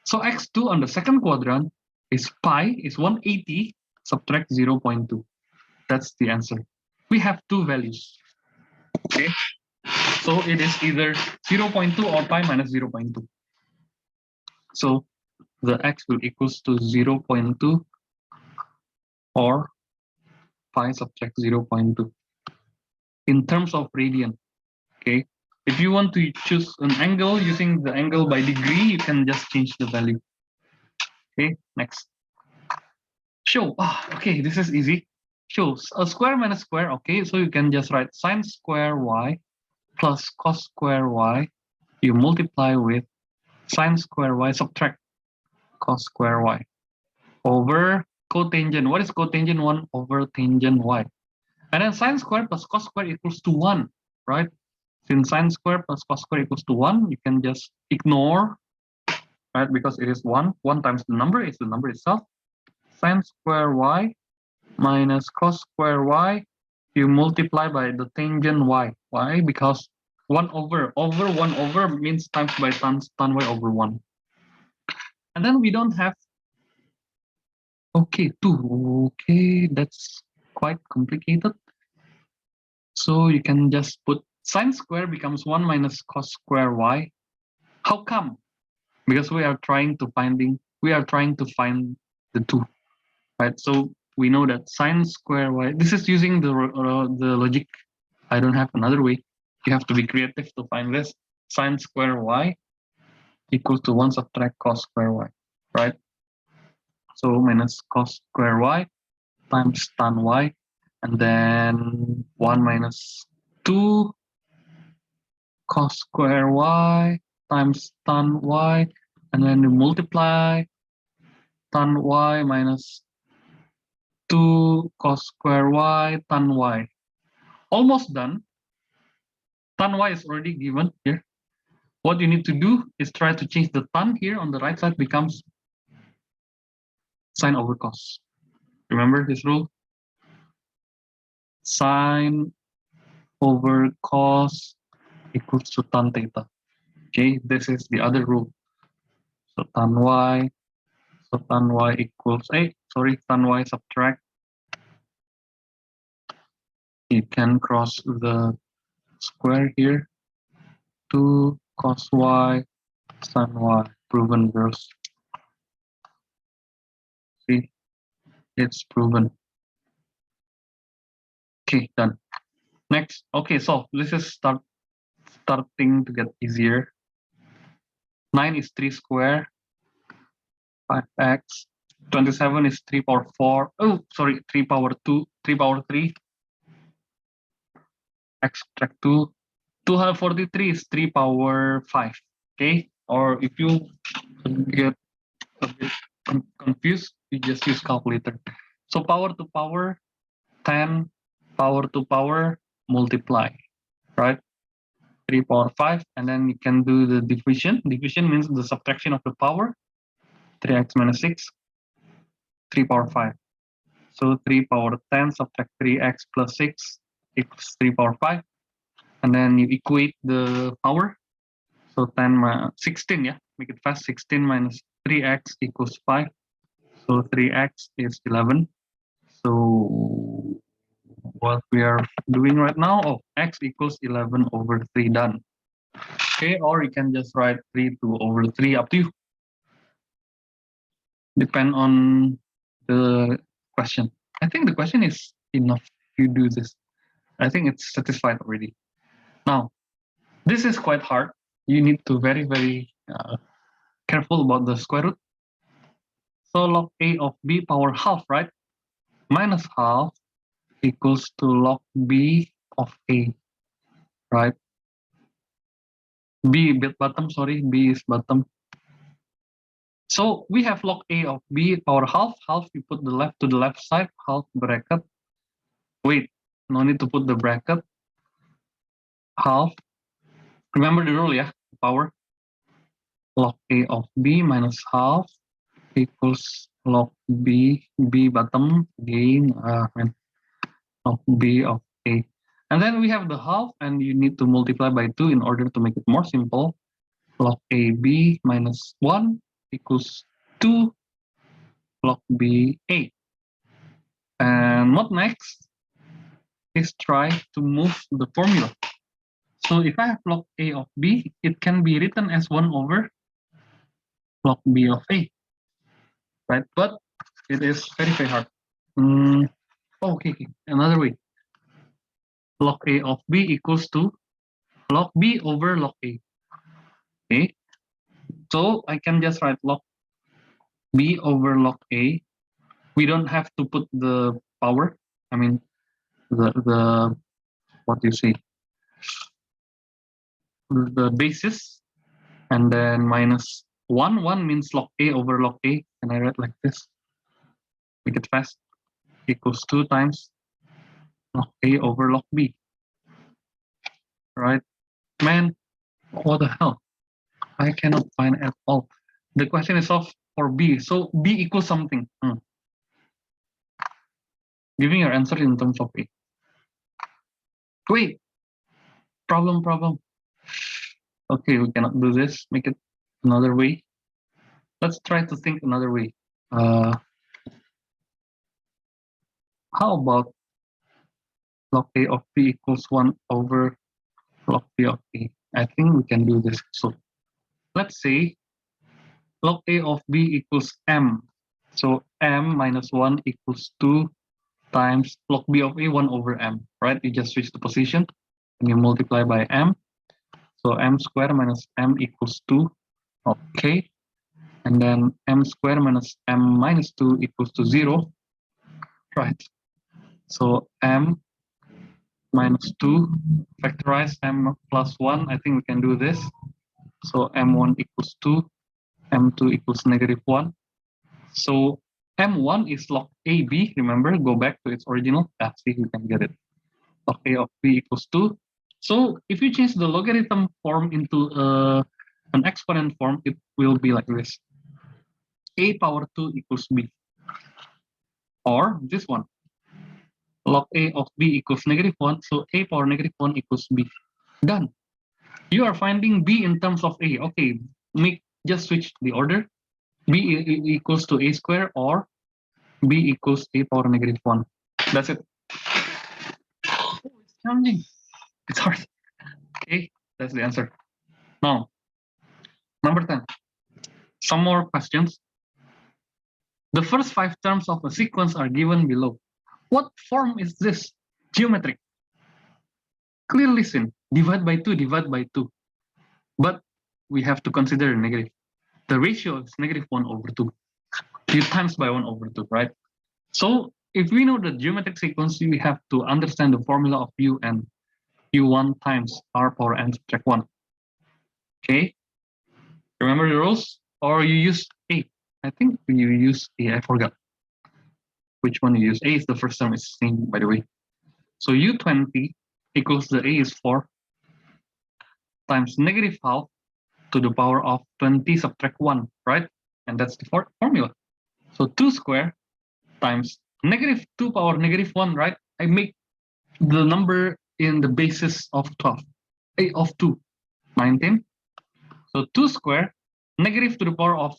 So x2 on the second quadrant is pi is 180 subtract 0.2. That's the answer. We have two values. Okay. So it is either 0.2 or pi minus 0.2. So the x will equals to 0.2 or pi subtract 0.2 in terms of radian. Okay. If you want to choose an angle using the angle by degree, you can just change the value. Okay, next. Show. Okay, this is easy. Show a square minus square. Okay, so you can just write sine square y plus cos square y. You multiply with sine square y, subtract cos square y over cotangent. What is cotangent? 1 over tangent y. And then sine square plus cos square equals to 1, right? Since sine square plus cos square equals to 1, you can just ignore, right? Because it is 1. 1 times the number is the number itself. Sine square y minus cos square y, you multiply by the tangent y. Why? Because 1 over 1 over means times by tan y over 1. And then we don't have, okay, 2. Okay, that's quite complicated. So you can just put sine square becomes 1 minus cos square y. How come? Because we are trying to find the 2, right? So we know that sine square y, this is using the logic. I don't have another way. You have to be creative to find this. Sine square y equals to 1 subtract cos square y, right? So minus cos square y times tan y, and then 1 minus 2 cos square y times tan y, and then you multiply tan y minus 2 cos square y tan y. Almost done. Tan y is already given here. What you need to do is try to change the tan here on the right side becomes sine over cos. Remember this rule? Sine over cos equals to tan theta. Okay, this is the other rule. So tan y equals tan y subtract. You can cross the square here. 2 cos y sin y, proven, girls. See, it's proven. Okay, done. Next, okay, so this is starting to get easier. 9 is 3 square, 5x. 27 is 3 power 4. Oh, sorry, 3 power 2, 3 power 3. X subtract 2. 243 is 3 power 5. Okay, or if you get a bit confused, you just use calculator. So power to power 10, power to power multiply, right? 3 power 5, and then you can do the division. Division means the subtraction of the power. 3x minus 6, 3 power 5. So 3 power 10 subtract 3x plus 6 equals 3 power 5. And then you equate the power. So 10 16, yeah, make it fast. 16 minus 3x equals 5. So 3x is 11. So what we are doing right now, x equals 11 over 3, done. Okay, or you can just write 3 over 3, up to you. Depend on the question. I think the question is enough if you do this. I think it's satisfied already. Now, this is quite hard. You need to very, very careful about the square root. So log a of b power half, right? Minus half equals to log b of a, right? B bottom, sorry, b is bottom. So we have log a of b power half. Half you put the left to the left side, half bracket. Wait, no need to put the bracket. Half. Remember the rule, yeah? Power. Log a of b minus half equals log b bottom gain log b of a. And then we have the half, and you need to multiply by 2 in order to make it more simple. Log ab minus 1 equals 2 log b a. And what next is try to move the formula. So if I have log a of b, it can be written as 1 over log b of a, right? But it is very, very hard. Okay, another way. Log a of b equals to log B over log A. Okay, so I can just write log B over log A. We don't have to put the power. I mean, the what do you say? The basis, and then minus 1. 1 means log A over log A. Can I write like this? Make it fast. Equals 2 times log A over log B. Right? Man, what the hell? I cannot find at all. The question is solved for B. So B equals something. Giving your answer in terms of A. Wait, problem. Okay, we cannot do this. Make it another way. Let's try to think another way. How about log A of B equals 1 over log B of A? I think we can do this. So let's say log A of B equals M. So M minus 1 equals 2 times log B of A 1 over M, right? You just switch the position and you multiply by M. So M squared minus M equals 2. Okay. And then M squared minus M minus 2 equals to 0. Right. So M minus 2 factorize M plus 1. I think we can do this. So M1 equals 2. M2 equals negative 1. So M1 is log AB. Remember, go back to its original. Let's see if we can get it. Log A of B equals 2. So if you change the logarithm form into an exponent form, it will be like this. A power 2 equals B. Or this one. Log A of B equals negative 1. So A power negative 1 equals B. Done. You are finding B in terms of A. Okay, just switch the order. B equals to A squared or B equals A power negative 1. That's it. Oh, it's challenging. It's hard. Okay, that's the answer. Now, number 10. Some more questions. The first 5 terms of a sequence are given below. What form is this? Geometric. Clearly seen. Divide by 2, divide by 2. But we have to consider negative. The ratio is negative 1 over 2. You times by 1 over 2, right? So if we know the geometric sequence, we have to understand the formula of U and U1 times R power n subtract 1. Okay? Remember the rules? Or you use A. I think you use A. I forgot which one you use. A is the first term, it's same, by the way. So U20 equals the A is 4 times negative half to the power of 20 subtract 1, right? And that's the formula. So 2 square times negative 2 power negative 1, right? I make the number in the basis of 12, A of 2, 19. So 2 square, negative to the power of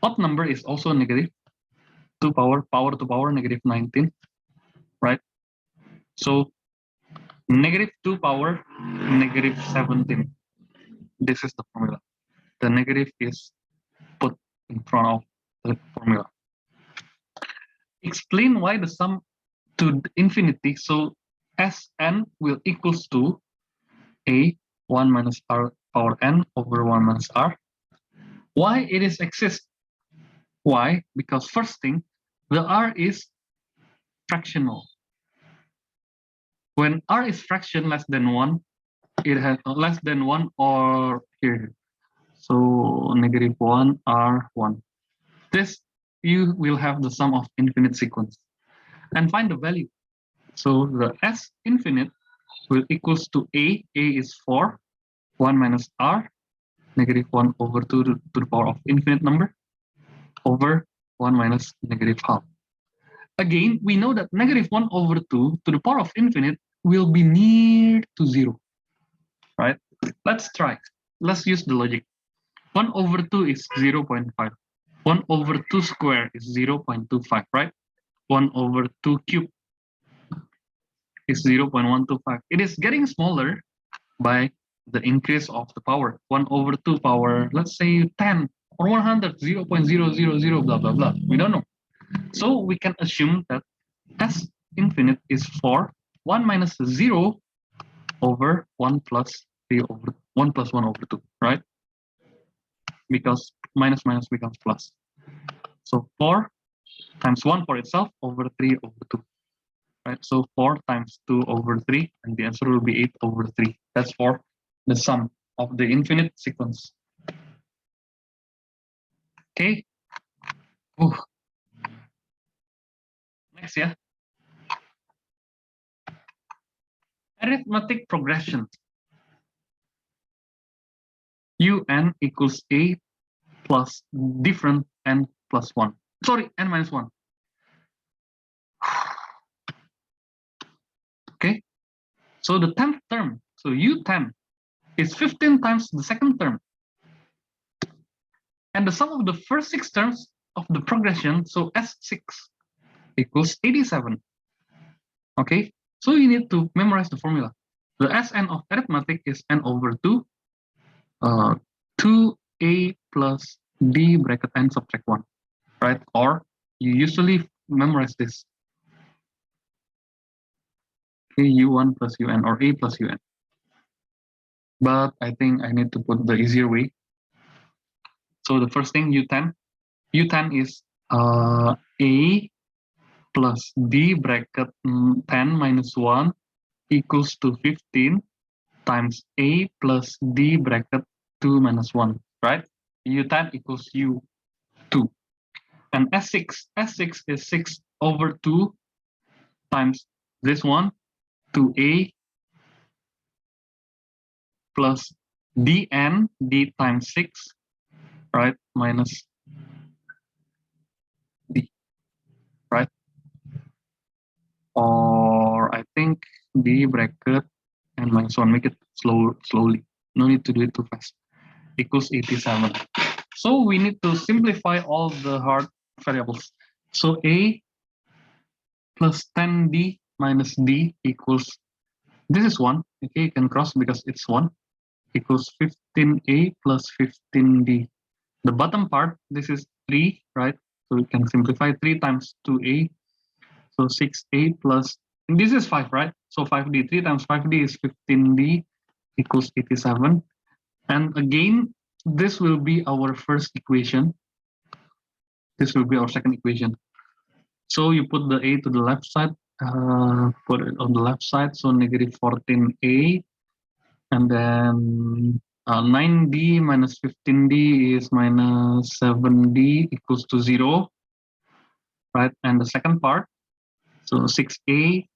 odd number is also negative. 2 power to power negative 19, right? So negative 2 power negative 17. This is the formula. The negative is put in front of the formula. Explain why the sum to infinity. So Sn will equals to A 1 minus R power n over 1 minus R. Why it is exist? Why? Because first thing, the R is fractional. When R is fraction less than 1, it has less than 1 or here. So negative 1, R1. This, you will have the sum of infinite sequence. And find the value. So the S infinite will equals to A. A is 4, 1 minus R, negative 1 over 2 to the power of infinite number, over 1 minus negative half. Again, we know that negative 1 over 2 to the power of infinite will be near to 0, right? Let's try. Let's use the logic. 1 over 2 is 0.5. 1 over 2 square is 0.25, right? 1 over 2 cube is 0.125. It is getting smaller by the increase of the power. 1 over 2 power, let's say 10 or 100, 0.000, blah, blah, blah. We don't know. So we can assume that S infinite is 4, 1 minus 0 over 1 plus 3 over 1 plus 1 over 2, right? Because minus minus becomes plus. So 4 times 1 for itself over 3 over 2, right? So 4 times 2 over 3, and the answer will be 8 over 3. That's for the sum of the infinite sequence. Okay. Ooh. Next, yeah. Arithmetic progression. Un equals a plus different n plus 1. Sorry, n minus 1. Okay. So the 10th term, so u10 is 15 times the second term. And the sum of the first 6 terms of the progression, so S6 equals 87. Okay, so you need to memorize the formula. The Sn of arithmetic is n over 2, 2a plus d bracket n subtract 1, right? Or you usually memorize this. Okay, u1 plus un or a plus un. But I think I need to put the easier way. So the first thing, u10 is a plus d bracket 10 minus 1 equals to 15 times a plus d bracket 2 minus 1, right? u10 equals u2. And S6 is 6 over 2 times this one, 2a plus dn, d times 6, right, minus d, right? Or I think d bracket and minus 1, make it slowly. No need to do it too fast. Equals 87. So we need to simplify all the hard variables. So a plus 10d minus d equals, this is 1. Okay, you can cross because it's 1, equals 15a plus 15d. The bottom part, this is 3, right? So we can simplify 3 times 2a. So 6a plus, and this is 5, right? So 5d, 3 times 5d is 15d equals 87. And again, this will be our first equation. This will be our second equation. So you put the a to the left side, put it on the left side. So negative 14a, and then 9d minus 15d is minus 7d equals to 0, right? And the second part, so 6a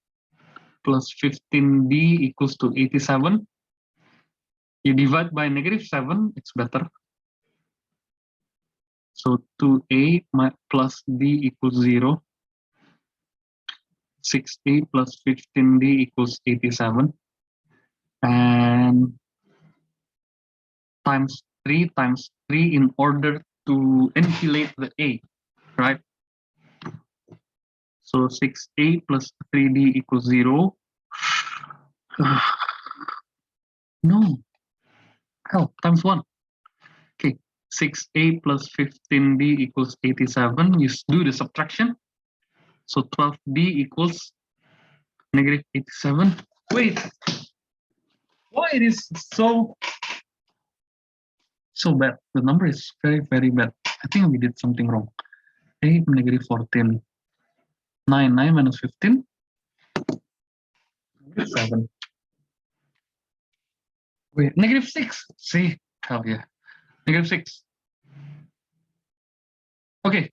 plus 15d equals to 87. You divide by negative 7, it's better. So 2a plus d equals 0. 6a plus 15d equals 87. And times 3 in order to enfilade the a, right? So 6a plus 3d equals 0. No, hell, times 1. Okay, 6a plus 15d equals 87. You do the subtraction. So 12d equals negative 87. Wait, why it is so bad? The number is very, very bad. I think we did something wrong. A negative 14. 9 minus 15. 7. Wait, negative 6. See, hell yeah. Negative 6. Okay.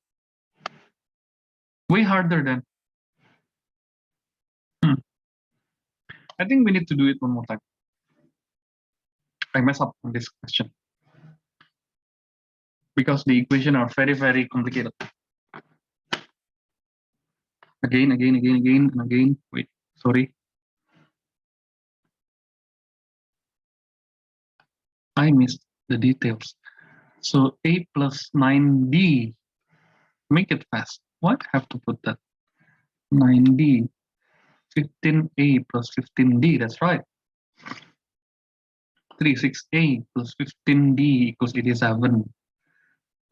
Way harder than. I think we need to do it one more time. I mess up on this question. Because the equation are very, very complicated. Again, and again. Wait, sorry. I missed the details. So a plus 9d. Make it fast. Why I have to put that? 9d. 15a plus 15d. That's right. 36a plus 15d equals 87.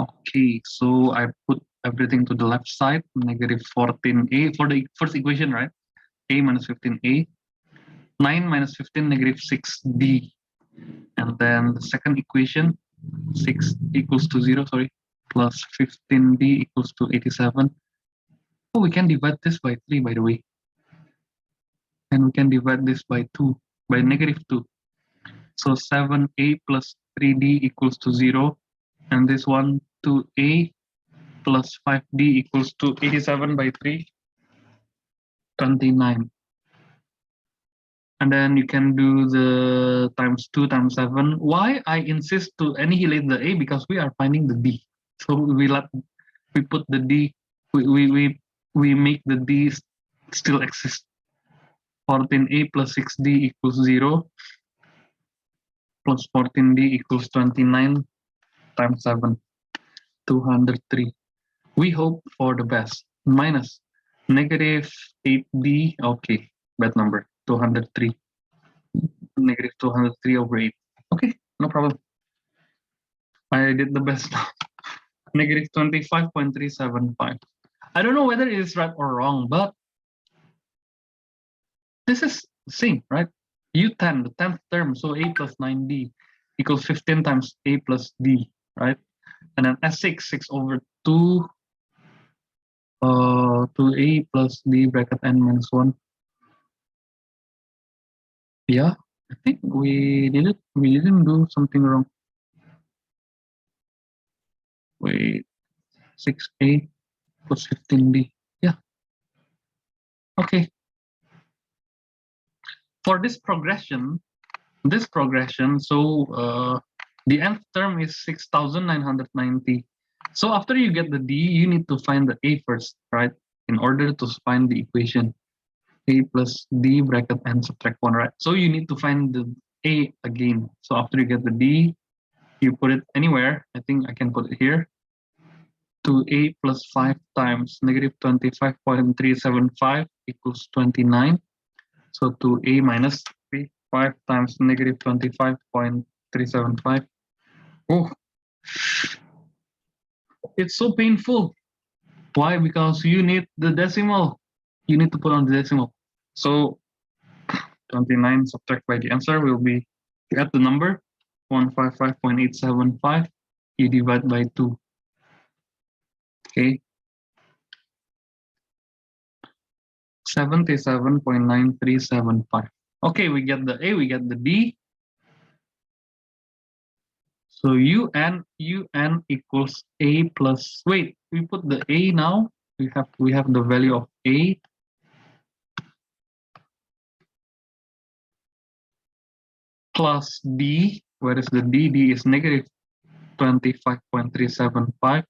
Okay, so I put everything to the left side. Negative 14a for the first equation, right? A minus 15a. 9 minus 15, negative 6d. And then the second equation, 6 equals to 0, sorry, plus 15d equals to 87. Oh, we can divide this by 3, by the way. And we can divide this by 2, by negative 2. So 7a plus 3d equals to 0. And this one, 2a plus 5d equals to 87 by 3, 29. And then you can do the times 2 times 7. Why I insist to annihilate the a? Because we are finding the d. So we put the d, we make the d still exist. 14a plus 6d equals 0 plus 14d equals 29 times 7, 203. We hope for the best. Minus negative 8d, okay, bad number, 203. Negative 203 over 8. Okay, no problem. I did the best. Negative 25.375. I don't know whether it is right or wrong, but this is the same, right? U10, the 10th term, so a plus 9d equals 15 times a plus d, right? And then S6, 6 over 2, 2a plus d bracket n minus 1. Yeah, I think we didn't do something wrong. Wait, 6a plus 15d. Yeah. Okay. For this progression, so the nth term is 6,990. So after you get the d, you need to find the a first, right? In order to find the equation, a plus d bracket n subtract 1, right? So you need to find the a again. So after you get the d, you put it anywhere. I think I can put it here. 2a plus 5 times negative 25.375 equals 29. So 2a minus 5 times negative 25.375. Oh, it's so painful. Why? Because you need the decimal. You need to put on the decimal. So 29 subtract by the answer will be, you add the number, 155.875. You divide by 2. Okay. 77.9375. Okay, we get the A, we get the D. So UN equals A plus, wait, we put the A now. We have the value of A plus D. Where is the D? D is negative 25.375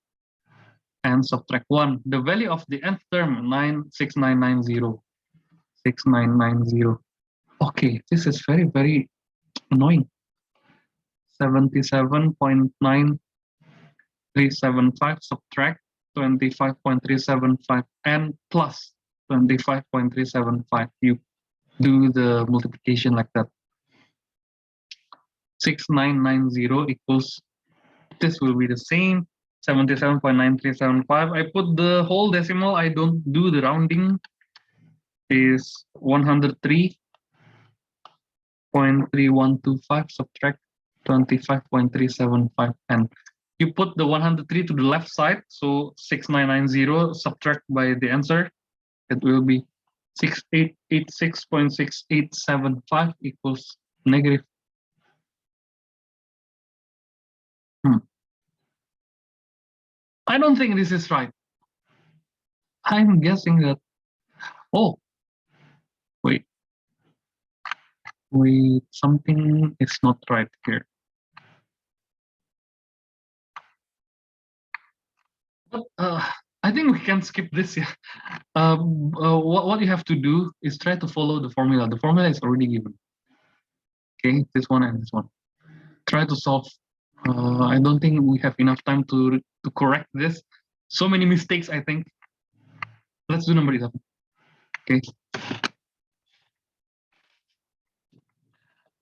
and subtract 1. The value of the nth term, 96990. 6990. Okay, this is very, very annoying. 77.9375 subtract 25.375 and plus 25.375. You do the multiplication like that. 6990 equals, this will be the same, 77.9375. I put the whole decimal, I don't do the rounding, is 103.3125 subtract 25.375, and you put the 103 to the left side, so 6990 subtract by the answer, it will be 6886.6875 equals negative. I don't think this is right. I'm guessing that, oh, wait, something is not right here. But I think we can skip this. Yeah. What you have to do is try to follow the formula. The formula is already given. Okay, this one and this one. Try to solve. I don't think we have enough time to correct this. So many mistakes, I think. Let's do number 11. Okay.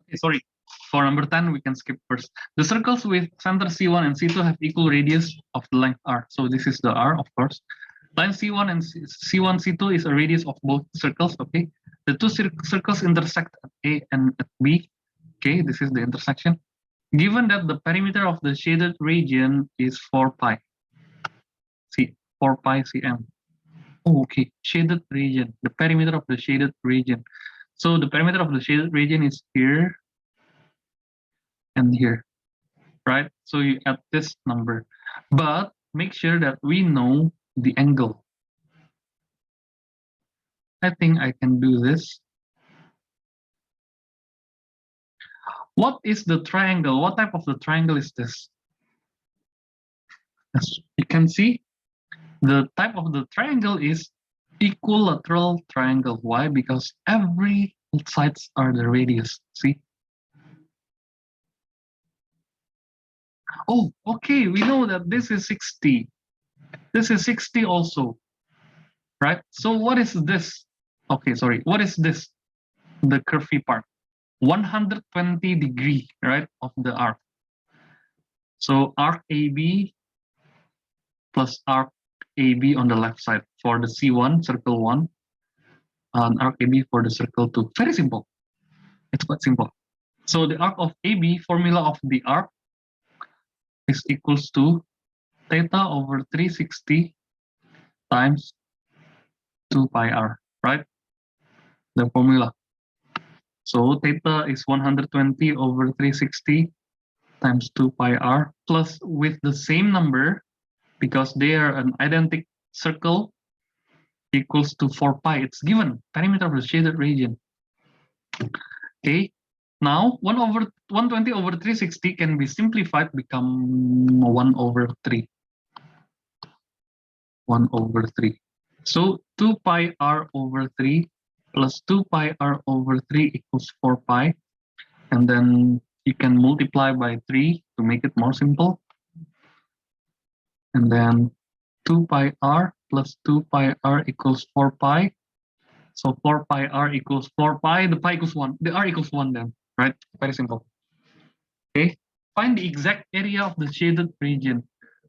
Okay, sorry. For number 10, we can skip first. The circles with center C1 and C2 have equal radius of the length R. So this is the R, of course. Line C1 and C1, C2 is a radius of both circles, okay? The two circles intersect at A and at B. Okay, this is the intersection. Given that the perimeter of the shaded region is 4 pi. See, 4 pi cm. Oh, okay, shaded region, the perimeter of the shaded region. So the perimeter of the shaded region is here and here, right? So you add this number, but make sure that we know the angle. I think I can do this. What is the triangle? What type of the triangle is this? As you can see, the type of the triangle is equilateral triangle. Why? Because every sides are the radius. See? Oh, okay. We know that this is 60. This is 60 also, right? So what is this? Okay, sorry. What is this? The curvy part. 120 degree, right, of the arc. So arc AB plus arc AB on the left side for the C1, circle 1, and arc AB for the circle 2. Very simple. It's quite simple. So the arc of AB, formula of the arc is equals to theta over 360 times 2 pi r, right? The formula. So theta is 120 over 360 times 2 pi r plus with the same number, because they are an identical circle, equals to 4 pi. It's given, perimeter of the shaded region. Okay, now 120 over 360 can be simplified, become 1 over 3. 1 over 3. So 2 pi r over 3 plus 2 pi r over 3 equals 4 pi. And then you can multiply by 3 to make it more simple. And then 2 pi r plus 2 pi r equals 4 pi. So 4 pi r equals 4 pi. The pi equals 1. The r equals 1 then, right? Very simple. Okay. Find the exact area of the shaded region.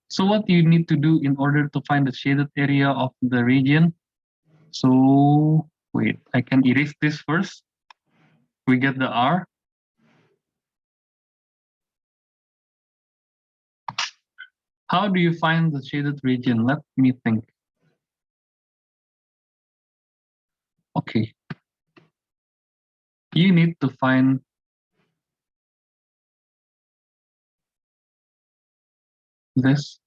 So what you need to do in order to find the shaded area of the region? So wait, I can erase this first. We get the r. How do you find the shaded region? Let me think. Okay. You need to find this.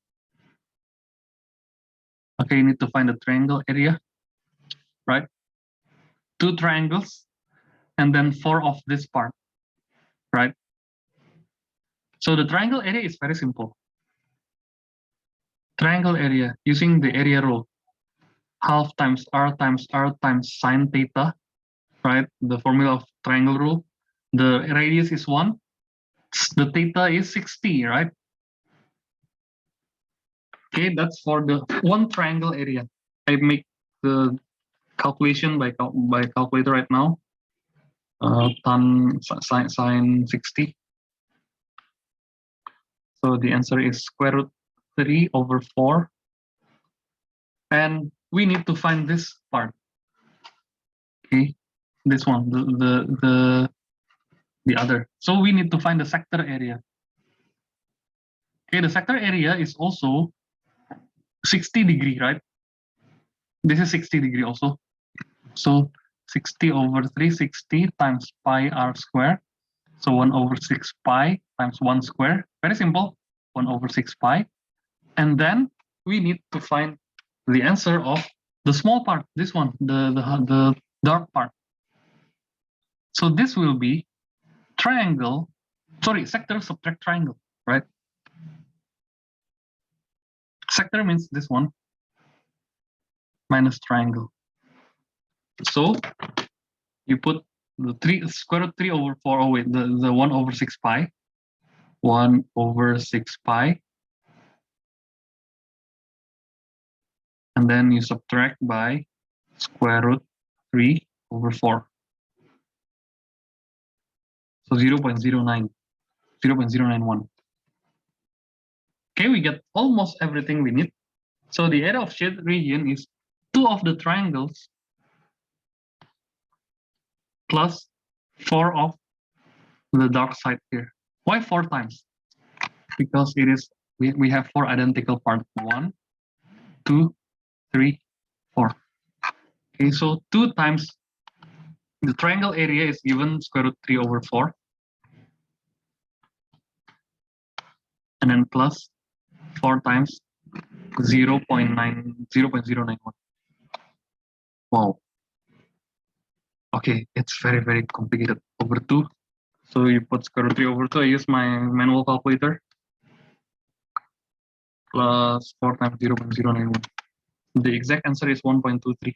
Okay, you need to find the triangle area, right? 2 triangles, and then 4 of this part, right? So the triangle area is very simple. Triangle area, using the area rule, half times r times sine theta, right? The formula of triangle rule. The radius is 1. The theta is 60, right? Okay, that's for the one triangle area. I make the calculation by calculator right now. Tan sine 60. So the answer is square root 3 over 4. And we need to find this part. Okay, this one, the other. So we need to find the sector area. Okay, the sector area is also 60 degree, right? This is 60 degree also. So 60 over 360 times pi r square. So 1 over 6 pi times 1 square. Very simple. 1 over 6 pi. And then we need to find the answer of the small part, this one, the dark part. So this will be triangle, sorry, sector subtract triangle, right? Sector means this one minus triangle. So you put the 3 square root 3 over 4. Oh wait, the 1 over 6 pi. 1 over 6 pi. And then you subtract by square root 3 over 4. So 0.09, 0.091. Okay, we get almost everything we need. So the area of shaded region is 2 of the triangles plus 4 of the dark side here. Why 4 times? Because it is we have 4 identical parts. 1, 2, 3, 4. Okay, so 2 times the triangle area is given square root 3 over 4. And then plus 4 times 0.091. Wow. Okay, it's very, very complicated. Over 2. So you put square root 3 over 2. I use my manual calculator. Plus 4 times 0.091. The exact answer is 1.23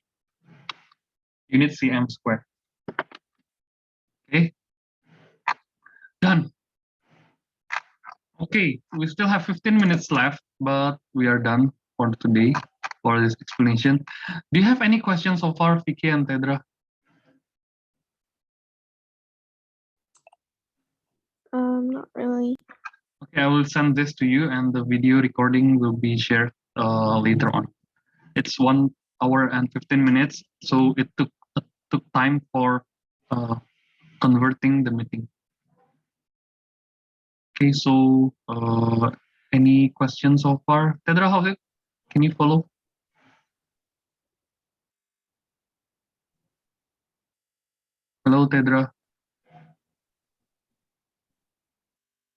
units cm squared. Okay, done. Okay, we still have 15 minutes left, but we are done for today for this explanation. Do you have any questions so far, Vicky and Tedra? Not really. Okay, I will send this to you, and the video recording will be shared later on. It's 1 hour and 15 minutes, so it took time for converting the meeting. Okay, so any questions so far? Tedra, how's it? Can you follow? Hello, Tedra.